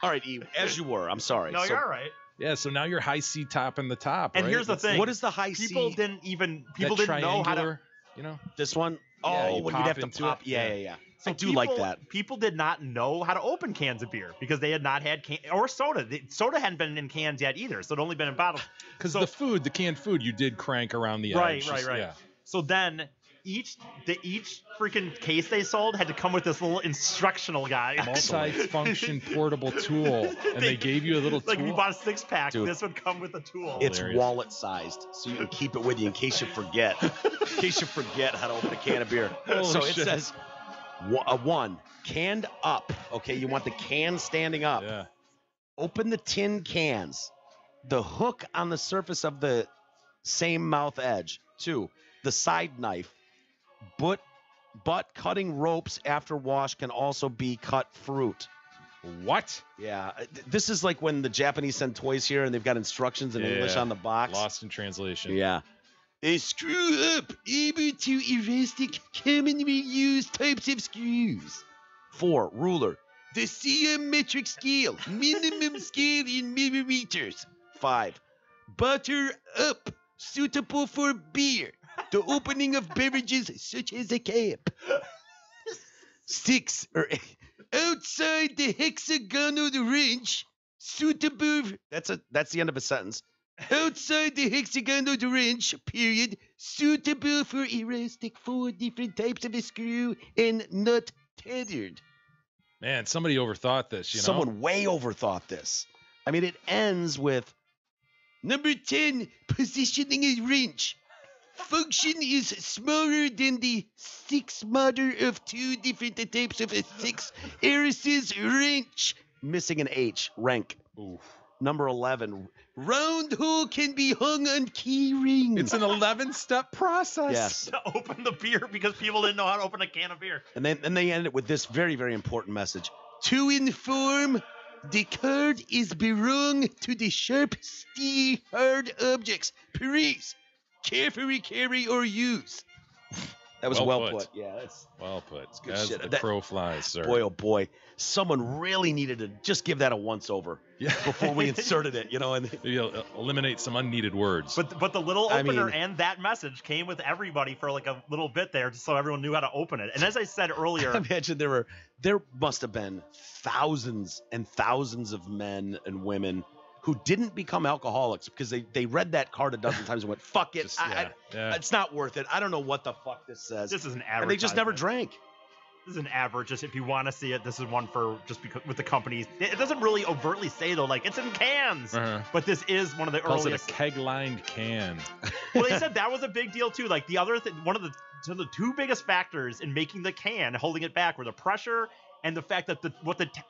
Speaker 1: All right, Eve, as you were. I'm sorry.
Speaker 3: No, you're all right.
Speaker 2: Yeah, so now you're high C topping the top.
Speaker 3: And
Speaker 2: right?
Speaker 3: here's the thing.
Speaker 1: What is the high C?
Speaker 3: People didn't know how to.
Speaker 2: You know,
Speaker 1: this one.
Speaker 2: Yeah,
Speaker 1: Oh, when you'd have to
Speaker 2: into
Speaker 1: pop.
Speaker 2: it.
Speaker 1: Yeah.
Speaker 3: So
Speaker 1: I do like that.
Speaker 3: People did not know how to open cans of beer because they had not had or soda. Soda hadn't been in cans yet either, so it had only been in bottles.
Speaker 2: Because the canned food, you did crank around the edge.
Speaker 3: Right.
Speaker 2: Yeah.
Speaker 3: So then each freaking case they sold had to come with this little instructional guide.
Speaker 2: Multi-function portable tool, and they gave you a little tool.
Speaker 3: Like if you bought a 6-pack,
Speaker 1: Dude,
Speaker 3: this would come with a tool.
Speaker 1: It's wallet-sized, so you can keep it with you in case you forget. In case you forget how to open a can of beer. So it says, 1, canned up. Okay, you want the can standing up.
Speaker 2: Yeah.
Speaker 1: Open the tin cans. The hook on the surface of the same mouth edge. 2, the side knife. But cutting ropes after wash can also be cut fruit.
Speaker 2: What?
Speaker 1: Yeah. This is like when the Japanese send toys here and they've got instructions in English on the box.
Speaker 2: Lost in translation.
Speaker 1: Yeah. A screw up, able to erase the commonly used types of screws. 4, ruler. The CM metric scale, minimum scale in millimeters. 5, butter up, suitable for beer. The opening of beverages such as a cap. 6, outside the hexagonal wrench, suitable. That's the end of a sentence. Outside the hexagonal wrench, period, suitable for erasing 4 different types of a screw and not tethered.
Speaker 2: Man, somebody overthought this, you know?
Speaker 1: Someone way overthought this. I mean, it ends with number 10, positioning a wrench. Function is smaller than the 6 mother of 2 different types of a 6 Eris's wrench. Missing an H, rank.
Speaker 2: Oof.
Speaker 1: Number 11, round hole can be hung on key rings.
Speaker 2: It's an 11-step process.
Speaker 1: Yes.
Speaker 3: To open the beer because people didn't know how to open a can of beer.
Speaker 1: And then they end it with this very, very important message. To inform, the card is belong to the sharp steel hard objects. Please, carefully carry or use. That was well put. Yeah, that's
Speaker 2: well put. It's
Speaker 1: good
Speaker 2: as
Speaker 1: shit.
Speaker 2: The crow flies, sir.
Speaker 1: Boy, oh boy, someone really needed to just give that a once-over before we inserted it, you know, and
Speaker 2: eliminate some unneeded words.
Speaker 3: But the little opener and that message came with everybody for like a little bit there, just so everyone knew how to open it. And as I said earlier,
Speaker 1: I imagine there must have been thousands and thousands of men and women who didn't become alcoholics because they read that card a dozen times and went, fuck it, it's not worth it. I don't know what the fuck this says.
Speaker 3: This is an average.
Speaker 1: And they just never drank.
Speaker 3: This is an average. Just if you want to see it, this is one for just because with the companies. It doesn't really overtly say though, like it's in cans. But this is one of the
Speaker 2: Calls
Speaker 3: earliest.
Speaker 2: It a keg-lined can.
Speaker 3: Well, they said that was a big deal too. Like the other thing, one of the 2 biggest factors in making the can, holding it back, were the pressure and the fact that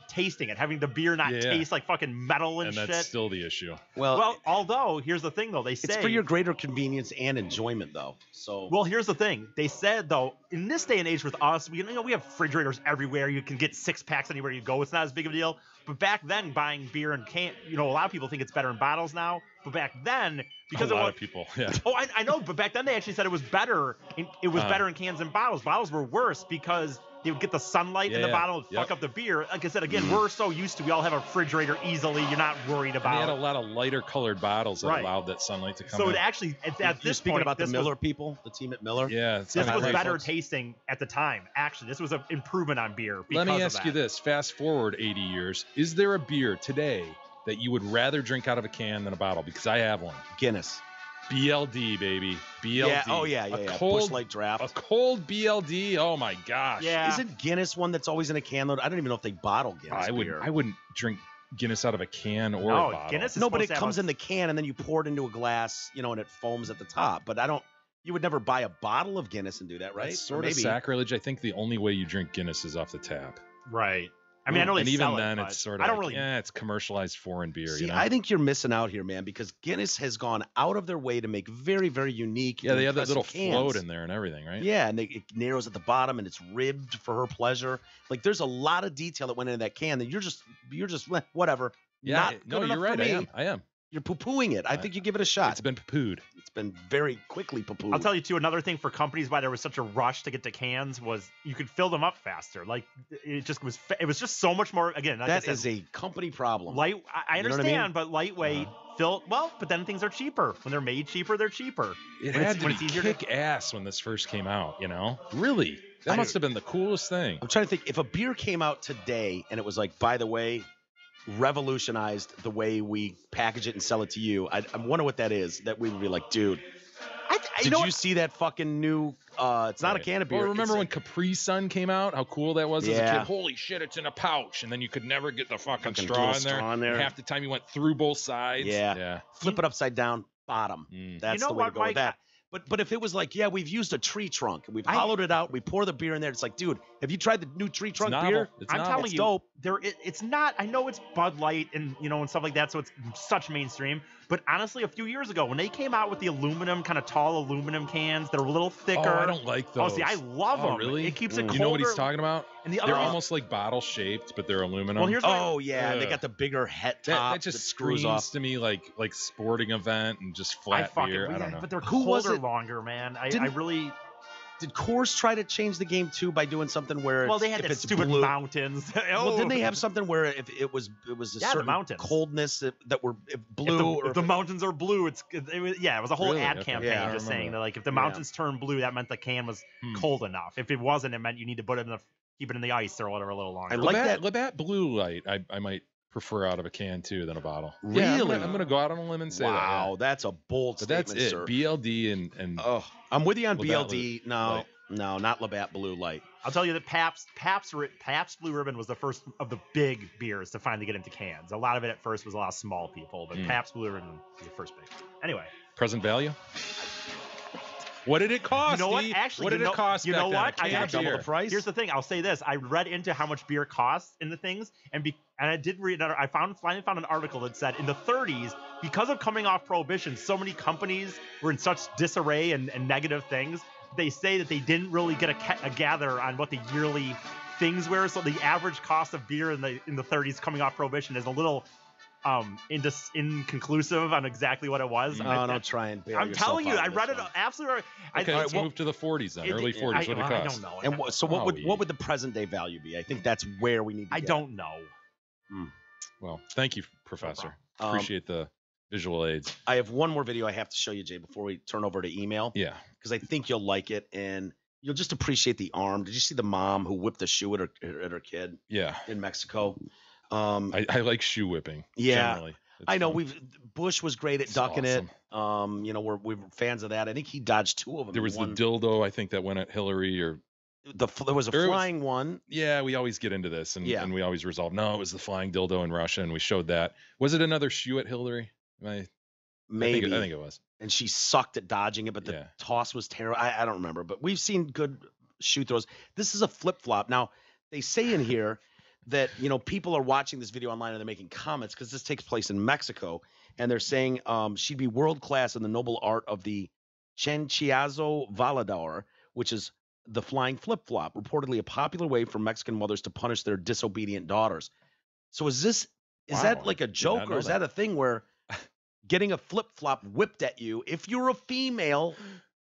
Speaker 3: tasting it, having the beer not taste like fucking metal and shit.
Speaker 2: And that's still the issue.
Speaker 3: Well, although here's the thing though, they say
Speaker 1: it's for your greater convenience and enjoyment though. So
Speaker 3: well, here's the thing. They said though, in this day and age with us, we have refrigerators everywhere. You can get 6-packs anywhere you go. It's not as big of a deal. But back then, buying beer in can, a lot of people think it's better in bottles now. But back then, because
Speaker 2: a lot of people, yeah.
Speaker 3: Oh, I know. But back then they actually said it was better. It was better in cans than bottles. Bottles were worse because they would get the sunlight in the bottle and fuck up the beer. Like I said, again, we're so used to, we all have a refrigerator easily. You're not worried about.
Speaker 2: And they had a lot of lighter colored bottles that allowed that sunlight to come in.
Speaker 3: So it actually, at this
Speaker 1: point,
Speaker 3: point,
Speaker 1: about the Miller people, the team at Miller.
Speaker 2: Yeah.
Speaker 3: This was better tasting at the time. Actually, this was an improvement on beer.
Speaker 2: Let me ask you this. Fast forward 80 years. Is there a beer today that you would rather drink out of a can than a bottle? Because I have one.
Speaker 1: Guinness.
Speaker 2: BLD, baby. BLD.
Speaker 1: Yeah. Oh, yeah. Busch Light Draft.
Speaker 2: A cold BLD. Oh, my gosh.
Speaker 1: Yeah. Isn't Guinness one that's always in a can, though? I don't even know if they bottle Guinness beer.
Speaker 2: I wouldn't drink Guinness out of a can or a bottle.
Speaker 3: Guinness is
Speaker 1: but it comes in the can, and then you pour it into a glass, and it foams at the top. But you would never buy a bottle of Guinness and do that, right?
Speaker 2: That's sort of sacrilege. I think the only way you drink Guinness is off the tap.
Speaker 3: Right. I mean, I know they sell it,
Speaker 2: it's sort of it's commercialized foreign beer.
Speaker 1: See, I think you're missing out here, man, because Guinness has gone out of their way to make very, very unique.
Speaker 2: Yeah, they have that little
Speaker 1: cans.
Speaker 2: float in there and everything, right?
Speaker 1: Yeah, and it narrows at the bottom, and it's ribbed for her pleasure. Like, there's a lot of detail that went into that can that you're just whatever.
Speaker 2: Yeah,
Speaker 1: you're
Speaker 2: right. I am.
Speaker 1: You're poo-pooing it. I think you give it a shot.
Speaker 2: It's been poo-pooed.
Speaker 1: It's been very quickly poo-pooed.
Speaker 3: I'll tell you, too, another thing for companies why there was such a rush to get to cans was you could fill them up faster. Like, it was just so much more, again. Like
Speaker 1: that is a company problem.
Speaker 3: I understand, but lightweight, but then things are cheaper. When they're made cheaper, they're cheaper.
Speaker 2: It had to be kick-ass when this first came out, Really? That must have been the coolest thing.
Speaker 1: I'm trying to think, if a beer came out today and it was like, by the way, revolutionized the way we package it and sell it to you. I wonder what that is. That we would be like, dude, did you see that fucking new? It's not a can of beer.
Speaker 2: Well, remember when Capri Sun came out? How cool that was as a kid. Holy shit, it's in a pouch, and then you could never get the fucking straw in there. And half the time you went through both sides.
Speaker 1: Yeah. Flip it upside down, bottom. That's the way to go with that. But if it was like, we've used a tree trunk, we've hollowed it out, we pour the beer in there. It's like, dude, have you tried the new tree trunk beer?
Speaker 3: I'm telling you,
Speaker 1: dope.
Speaker 3: It's not. I know it's Bud Light and and stuff like that, so it's such mainstream. But honestly, a few years ago, when they came out with the aluminum, kind of tall aluminum cans, they're a little thicker.
Speaker 2: Oh, I don't like those.
Speaker 3: Oh, see, I love them.
Speaker 2: Really?
Speaker 3: It keeps it colder.
Speaker 2: You know what he's talking about?
Speaker 3: And
Speaker 2: they're almost like bottle shaped, but they're aluminum.
Speaker 3: Well,
Speaker 1: and they got the bigger head top.
Speaker 2: That just screws off to me like sporting event and just flat beer. I don't know.
Speaker 3: But they're colder longer, man. I really.
Speaker 1: Did Coors try to change the game too by doing something where
Speaker 3: they had that stupid mountains.
Speaker 1: Well, didn't they have something where if it was a certain coldness that were blue?
Speaker 3: If the mountains are blue, it was a whole ad campaign just saying that like if the mountains turn blue, that meant the can was cold enough. If it wasn't, it meant you need to put it keep it in the ice or whatever a little longer.
Speaker 2: I like that Labatt Blue Light. I might prefer out of a can too than a bottle.
Speaker 1: Really?
Speaker 2: I'm gonna go out on a limb and say that.
Speaker 1: Wow, that's a bold statement,
Speaker 2: that's it.
Speaker 1: Sir.
Speaker 2: BLD and
Speaker 1: I'm with you on BLD. No, not Labatt Blue Light.
Speaker 3: I'll tell you that Pabst Blue Ribbon was the first of the big beers to finally get into cans. A lot of it at first was a lot of small people, but Pabst Blue Ribbon was the first big. Anyway,
Speaker 2: present value. What did it cost?
Speaker 3: You know what? Actually,
Speaker 2: what did it cost?
Speaker 3: You know what?
Speaker 1: I double the price.
Speaker 3: Here's the thing. I'll say this. I read into how much beer costs in the things, and I did read another. I finally found an article that said in the 30s, because of coming off Prohibition, so many companies were in such disarray and negative things. They say that they didn't really get a gather on what the yearly things were. So the average cost of beer in the 30s coming off Prohibition is a little inconclusive on exactly what it was.
Speaker 1: Don't try and bail
Speaker 3: I'm telling you, I read it absolutely.
Speaker 2: Okay, let's move to the 40s then, early 40s. What it cost?
Speaker 3: I don't know.
Speaker 1: And what would the present day value be? I think that's where we need to
Speaker 3: I don't know.
Speaker 2: Well, thank you, Professor. Appreciate the visual aids.
Speaker 1: I have one more video I have to show you, Jay, before we turn over to email.
Speaker 2: Yeah.
Speaker 1: Because I think you'll like it and you'll just appreciate the arm. Did you see the mom who whipped the shoe at her kid?
Speaker 2: Yeah.
Speaker 1: In Mexico.
Speaker 2: I like shoe whipping.
Speaker 1: Yeah.
Speaker 2: Generally.
Speaker 1: I know Bush was great at ducking it. We're fans of that. I think he dodged two of them.
Speaker 2: There was the dildo, I think, that went at Hillary, or
Speaker 1: there was a flying one.
Speaker 2: Yeah, we always get into this, and we always resolve. No, it was the flying dildo in Russia, and we showed that. Was it another shoe at Hillary?
Speaker 1: Maybe.
Speaker 2: I think it was.
Speaker 1: And she sucked at dodging it, but the toss was terrible. I don't remember, but we've seen good shoe throws. This is a flip flop. Now they say in here that people are watching this video online and they're making comments because this takes place in Mexico, and they're saying she'd be world class in the noble art of the chanchiazo volador, which is the flying flip flop, reportedly a popular way for Mexican mothers to punish their disobedient daughters. So is that like a joke, or is that a thing where getting a flip flop whipped at you if you're a female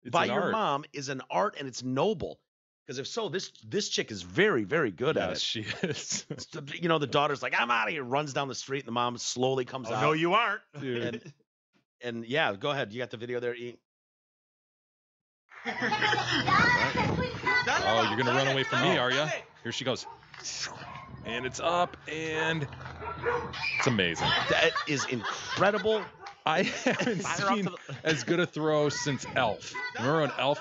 Speaker 1: by your mom is an art and it's noble? Because if so, this chick is very, very good at it.
Speaker 2: She is.
Speaker 1: You know, the daughter's like, I'm out of here, runs down the street, and the mom slowly comes out.
Speaker 3: No, you aren't.
Speaker 2: Dude.
Speaker 1: And yeah, go ahead. You got the video there, E?
Speaker 2: Oh, you're going to run away from me, are you? Here she goes. And it's up, and it's amazing.
Speaker 1: That is incredible.
Speaker 2: I haven't seen as good a throw since Elf. Remember when Elf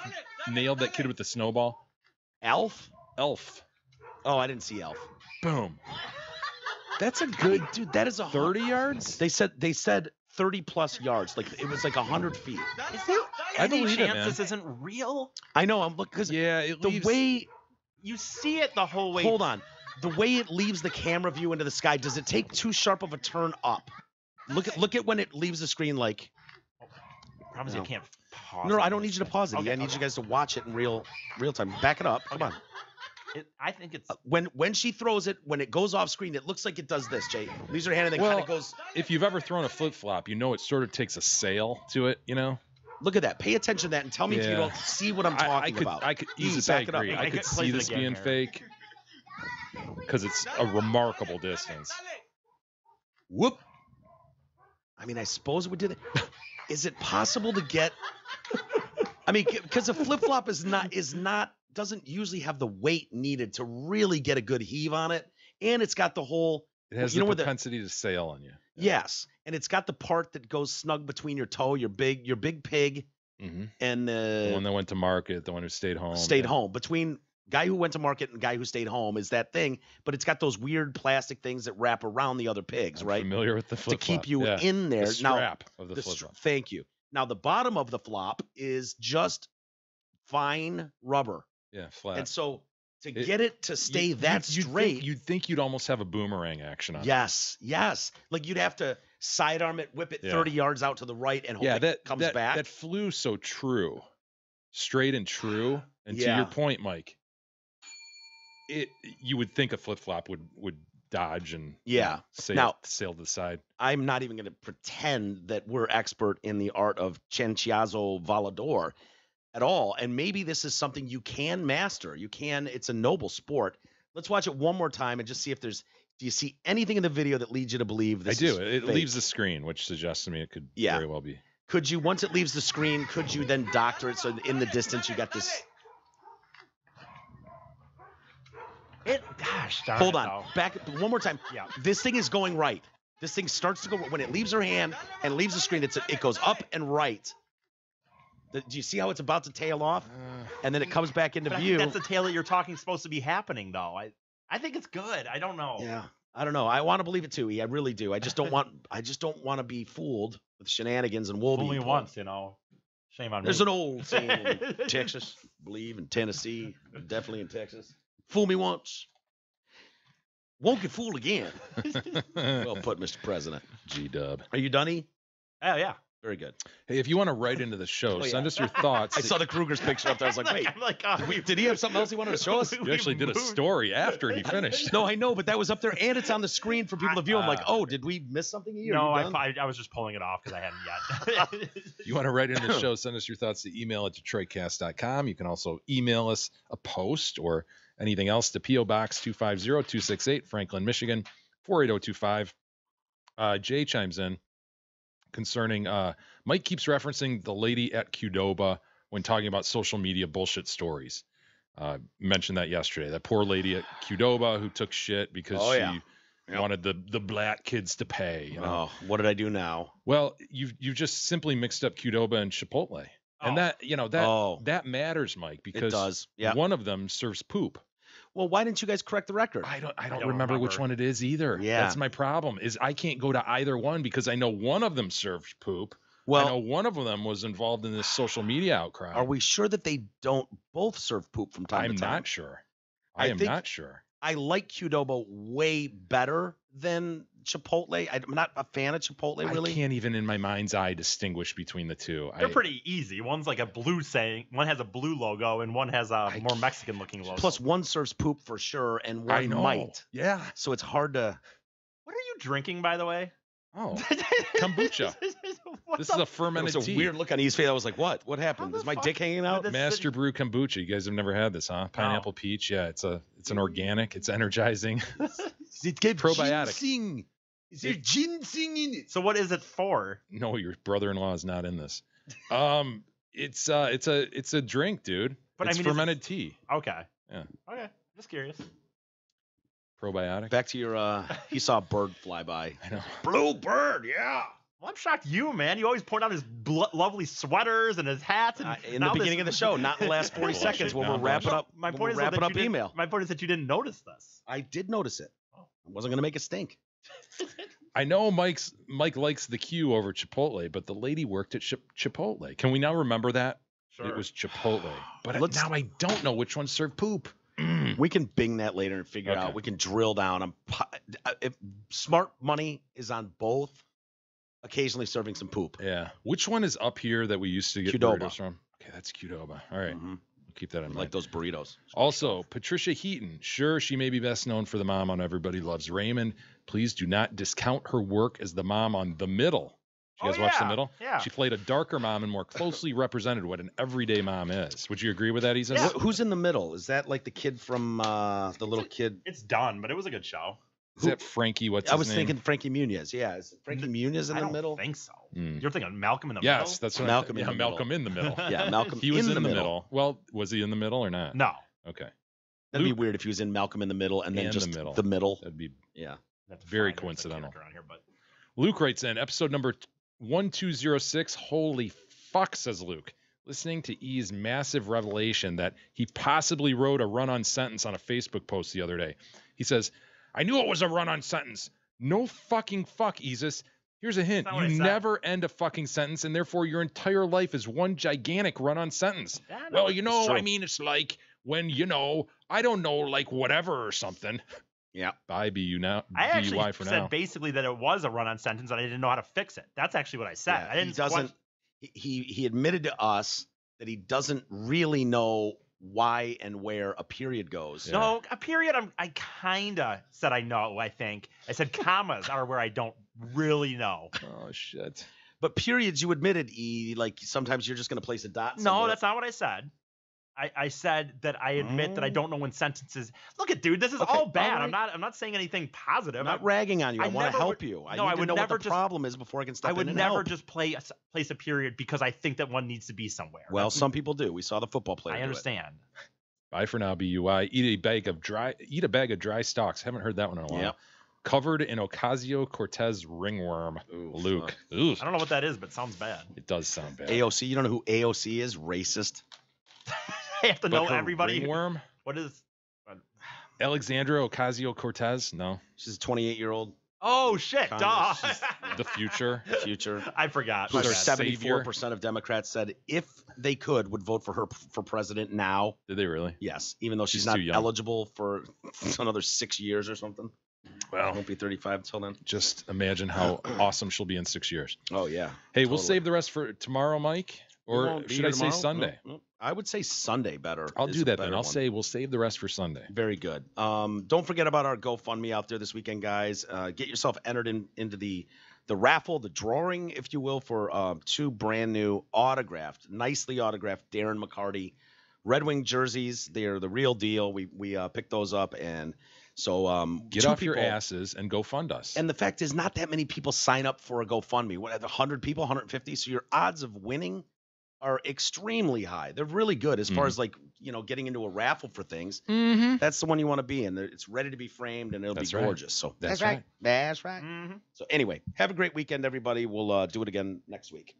Speaker 2: nailed that kid with the snowball?
Speaker 1: Elf?
Speaker 2: Elf.
Speaker 1: Oh, I didn't see Elf.
Speaker 2: Boom. That's a good,
Speaker 1: dude. That is
Speaker 2: 30 yards.
Speaker 1: They said 30+ yards. Like it was like 100 feet.
Speaker 3: Is there any
Speaker 2: believe
Speaker 3: chance
Speaker 2: it, man.
Speaker 3: this isn't real?
Speaker 1: I know. I'm looking because the way
Speaker 3: you see it the whole way.
Speaker 1: Hold on. The way it leaves the camera view into the sky, does it take too sharp of a turn up? Look at when it leaves the screen. Like,
Speaker 3: promise you can't pause.
Speaker 1: No, I don't need you to pause it.
Speaker 3: Okay,
Speaker 1: I need you guys to watch it in real time. Back it up. Come on.
Speaker 3: I think it's
Speaker 1: when she throws it, when it goes off screen, it looks like it does this. Jay, leaves her hand and then kind of goes.
Speaker 2: If you've ever thrown a flip flop, you know it sort of takes a sail to it. You know.
Speaker 1: Look at that. Pay attention to that and tell me if you don't see what I'm talking about.
Speaker 2: I could
Speaker 1: easily
Speaker 2: back it up. I could see this being fake because it's a remarkable distance.
Speaker 1: Whoop. I mean, I suppose it would do that. Is it possible to get? I mean, because a flip flop doesn't usually have the weight needed to really get a good heave on it, and it's got the whole.
Speaker 2: It has the propensity to sail on you.
Speaker 1: Yes, and it's got the part that goes snug between your toe, your big pig, and
Speaker 2: the one that went to market, the one who stayed home.
Speaker 1: Home. Between guy who went to market and guy who stayed home is that thing, but it's got those weird plastic things that wrap around the other pigs, right?
Speaker 2: Familiar with the flip
Speaker 1: to keep you in there.
Speaker 2: The strap of the flip flop.
Speaker 1: Thank you. Now the bottom of the flop is just fine rubber.
Speaker 2: Yeah, flat.
Speaker 1: And so to get it to stay straight,
Speaker 2: you'd think you'd almost have a boomerang action on it.
Speaker 1: Yes. Like you'd have to sidearm it, whip it 30 yards out to the right, and hope it comes back.
Speaker 2: That flew so true, straight and true. And to your point, Mike, you would think a flip flop would dodge and sail to the side.
Speaker 1: I'm not even going to pretend that we're expert in the art of Cinciazo Volador at all. And maybe this is something you can master. It's a noble sport. Let's watch it one more time and just see if do you see anything in the video that leads you to believe this is
Speaker 2: It
Speaker 1: fake?
Speaker 2: leaves the screen, which suggests to me it could very well be.
Speaker 1: Could you, once it leaves the screen, could you then doctor it so in the distance you got this?
Speaker 3: Gosh darn
Speaker 1: Hold
Speaker 3: it,
Speaker 1: on.
Speaker 3: though.
Speaker 1: Back one more time.
Speaker 3: Yeah.
Speaker 1: This thing is going right. This thing starts to go when it leaves her hand and leaves the screen. It goes up and right. Do you see how it's about to tail off? And then it comes back into view.
Speaker 3: I think that's the tail that you're talking supposed to be happening, though. I think it's good. I don't know.
Speaker 1: Yeah. I don't know. I want to believe it too, E. I really do. I just don't want to be fooled with shenanigans and wool.
Speaker 3: Only once, you know. Shame on me.
Speaker 1: There's an old saying in Texas, believe in Tennessee, definitely in Texas. Fool me once, won't get fooled again. Well put, Mr. President.
Speaker 2: G-dub.
Speaker 1: Are you done, E?
Speaker 3: Oh, yeah.
Speaker 1: Very good.
Speaker 2: Hey, if you want to write into the show, send us your thoughts.
Speaker 1: I saw the Kruger's picture up there. I was like, wait. Did he have something else he wanted to show us?
Speaker 2: You actually did a story after he finished.
Speaker 1: No, I know, but that was up there, and it's on the screen for people to view. I'm like, oh, did we miss something here?
Speaker 3: No, I was just pulling it off because I hadn't yet.
Speaker 2: You want to write into the show, send us your thoughts to email@detroitcast.com. You can also email us a post or anything else to P.O. Box 250-268, Franklin, Michigan, 48025. Jay chimes in concerning Mike keeps referencing the lady at Qdoba when talking about social media bullshit stories. Mentioned that yesterday. That poor lady at Qdoba who took shit because she wanted the black kids to pay. You know?
Speaker 1: Oh, what did I do now?
Speaker 2: Well, you've just simply mixed up Qdoba and Chipotle. And that matters, Mike, because
Speaker 1: it does. Yeah.
Speaker 2: One of them serves poop.
Speaker 1: Well, why didn't you guys correct the record?
Speaker 2: I don't remember which one it is either.
Speaker 1: Yeah.
Speaker 2: That's my problem. Is I can't go to either one because I know one of them served poop.
Speaker 1: Well,
Speaker 2: I know one of them was involved in this social media outcry.
Speaker 1: Are we sure that they don't both serve poop from time to time?
Speaker 2: I'm not sure. I am not sure.
Speaker 1: I like Qdoba way better than Chipotle. I'm not a fan of Chipotle, really.
Speaker 2: I can't even in my mind's eye distinguish between the two.
Speaker 3: They're pretty easy. One's like a blue saying, one has a blue logo, and one has a more Mexican looking logo.
Speaker 1: Plus, one serves poop for sure, and one might.
Speaker 2: Yeah.
Speaker 1: So it's hard to.
Speaker 3: What are you drinking, by the way?
Speaker 2: Oh, kombucha. This is a fermented tea.
Speaker 1: It was a weird look on his face. I was like, what? What happened? Is my dick hanging out?
Speaker 2: Master Brew Kombucha. You guys have never had this, huh? Pineapple peach. Yeah, it's an organic. It's energizing.
Speaker 1: It gets
Speaker 2: probiotic.
Speaker 1: Ginseng. Is there ginseng in it?
Speaker 3: So what is it for?
Speaker 2: No, your brother-in-law is not in this. It's a drink, dude. But it's fermented tea.
Speaker 3: Okay.
Speaker 2: Yeah.
Speaker 3: Okay. Just curious.
Speaker 2: Probiotic.
Speaker 1: Back to your, he saw a bird fly by.
Speaker 2: I know.
Speaker 1: Blue bird, yeah.
Speaker 3: Well, I'm shocked you, man. You always point out his lovely sweaters and his hats. And
Speaker 1: in the beginning of the show, not in the last 40 seconds when we're wrapping up.
Speaker 3: My point is that you didn't notice this.
Speaker 1: I did notice it. I wasn't going to make a stink.
Speaker 2: I know Mike likes the Q over Chipotle, but the lady worked at Chipotle. Can we now remember that?
Speaker 3: Sure.
Speaker 2: It was Chipotle. But now I don't know which one served poop.
Speaker 1: We can bing that later and figure out. We can drill down. If smart money is on both, occasionally serving some poop.
Speaker 2: Yeah. Which one is up here that we used to get burritos from? Okay, that's Qdoba. All right. We'll keep that in mind.
Speaker 1: Like those burritos.
Speaker 2: Also, Patricia Heaton. Sure, she may be best known for the mom on Everybody Loves Raymond. Please do not discount her work as the mom on The Middle. Did you guys watch The Middle?
Speaker 3: Yeah.
Speaker 2: She played a darker mom and more closely represented what an everyday mom is. Would you agree with that, Isa?
Speaker 1: Yeah. Who's in the middle? Is that like the kid from the little kid?
Speaker 3: It's done, but it was a good show.
Speaker 2: Is that Frankie? What's his name?
Speaker 1: I was thinking Frankie Muniz. Yeah, is Frankie Muniz in the middle?
Speaker 3: I don't think so. You're thinking Malcolm in the Middle?
Speaker 2: Yes, that's what
Speaker 1: Malcolm in the middle.
Speaker 2: Malcolm in the Middle.
Speaker 1: Yeah, Malcolm.
Speaker 2: He was in the middle. Well, was he in the middle or not?
Speaker 3: No.
Speaker 2: Okay.
Speaker 1: That'd be weird if he was in Malcolm in the Middle and then just the middle.
Speaker 2: That'd be
Speaker 3: That's
Speaker 2: very coincidental.
Speaker 3: around here, but
Speaker 2: Luke writes in episode number 1206. Holy fuck, says Luke. Listening to E's massive revelation that he possibly wrote a run-on sentence on a Facebook post the other day. He says, I knew it was a run-on sentence. No fucking fuck, Isis. Here's a hint. You never end a fucking sentence, and therefore your entire life is one gigantic run-on sentence. Well, I mean, it's like when, I don't know, like whatever or something.
Speaker 1: Yeah.
Speaker 2: Bye, BU now.
Speaker 3: I actually
Speaker 2: BUI for
Speaker 3: said
Speaker 2: now.
Speaker 3: basically that it was a run-on sentence and I didn't know how to fix it. That's actually what I said.
Speaker 1: Yeah, he doesn't. He admitted to us that he doesn't really know why and where a period goes.
Speaker 3: Yeah. No, a period. I kind of said I know. I think I said commas are where I don't really know.
Speaker 2: Oh shit!
Speaker 1: But periods, you admitted, like sometimes you're just going to place a dot.
Speaker 3: No, that's not what I said. I said that I admit that I don't know when sentences. Look at dude, this is all bad. Right. I'm not saying anything positive.
Speaker 1: I'm not ragging on you. I want to help you. I would know what the problem is before I can step in and help.
Speaker 3: I would never just place a period because I think that one needs to be somewhere.
Speaker 1: Well, some people do. We saw the football player.
Speaker 3: I understand.
Speaker 2: Bye for now, BUI. Eat a bag of dry stalks. Haven't heard that one in a while.
Speaker 1: Yep.
Speaker 2: Covered in Ocasio-Cortez ringworm.
Speaker 1: Ooh,
Speaker 2: Luke.
Speaker 3: I don't know what that is, but it sounds bad.
Speaker 2: It does sound bad.
Speaker 1: AOC. You don't know who AOC is? Racist.
Speaker 3: I have to know everybody.
Speaker 2: Ringworm?
Speaker 3: What is
Speaker 2: Alexandra Ocasio-Cortez? No.
Speaker 1: She's a 28-year-old.
Speaker 3: Oh shit! Duh.
Speaker 2: The future.
Speaker 3: I forgot.
Speaker 1: 74% of Democrats said if they could would vote for her for president now.
Speaker 2: Did they really?
Speaker 1: Yes, even though she's not eligible for another 6 years or something.
Speaker 2: Well,
Speaker 1: won't be 35 until then.
Speaker 2: Just imagine how awesome she'll be in 6 years.
Speaker 1: Oh yeah.
Speaker 2: Hey, we'll save the rest for tomorrow, Mike. Or should I say Sunday?
Speaker 1: No. I would say Sunday better.
Speaker 2: I'll do that then. I'll say we'll save the rest for Sunday.
Speaker 1: Very good. Don't forget about our GoFundMe out there this weekend, guys. Get yourself entered into the raffle, the drawing, if you will, for 2 brand new nicely autographed Darren McCarty Red Wing jerseys. They're the real deal. We picked those up, and so
Speaker 2: get off your asses and go fund us.
Speaker 1: And the fact is, not that many people sign up for a GoFundMe. What, 100 people, 150? So your odds of winning are extremely high. They're really good as far as like, getting into a raffle for things.
Speaker 2: Mm-hmm.
Speaker 1: That's the one you want to be in. It's ready to be framed and it'll be gorgeous. So
Speaker 2: that's right.
Speaker 1: That's right. Mm-hmm. So anyway, have a great weekend, everybody. We'll do it again next week.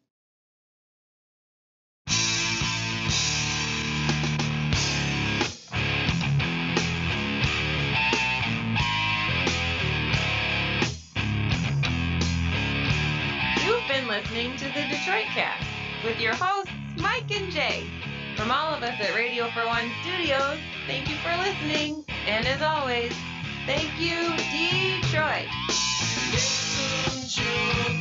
Speaker 12: You've been listening to the Detroit Cast with your hosts, Mike and Jay. From all of us at Radio for One Studios, thank you for listening. And as always, thank you, Detroit.
Speaker 11: Listen to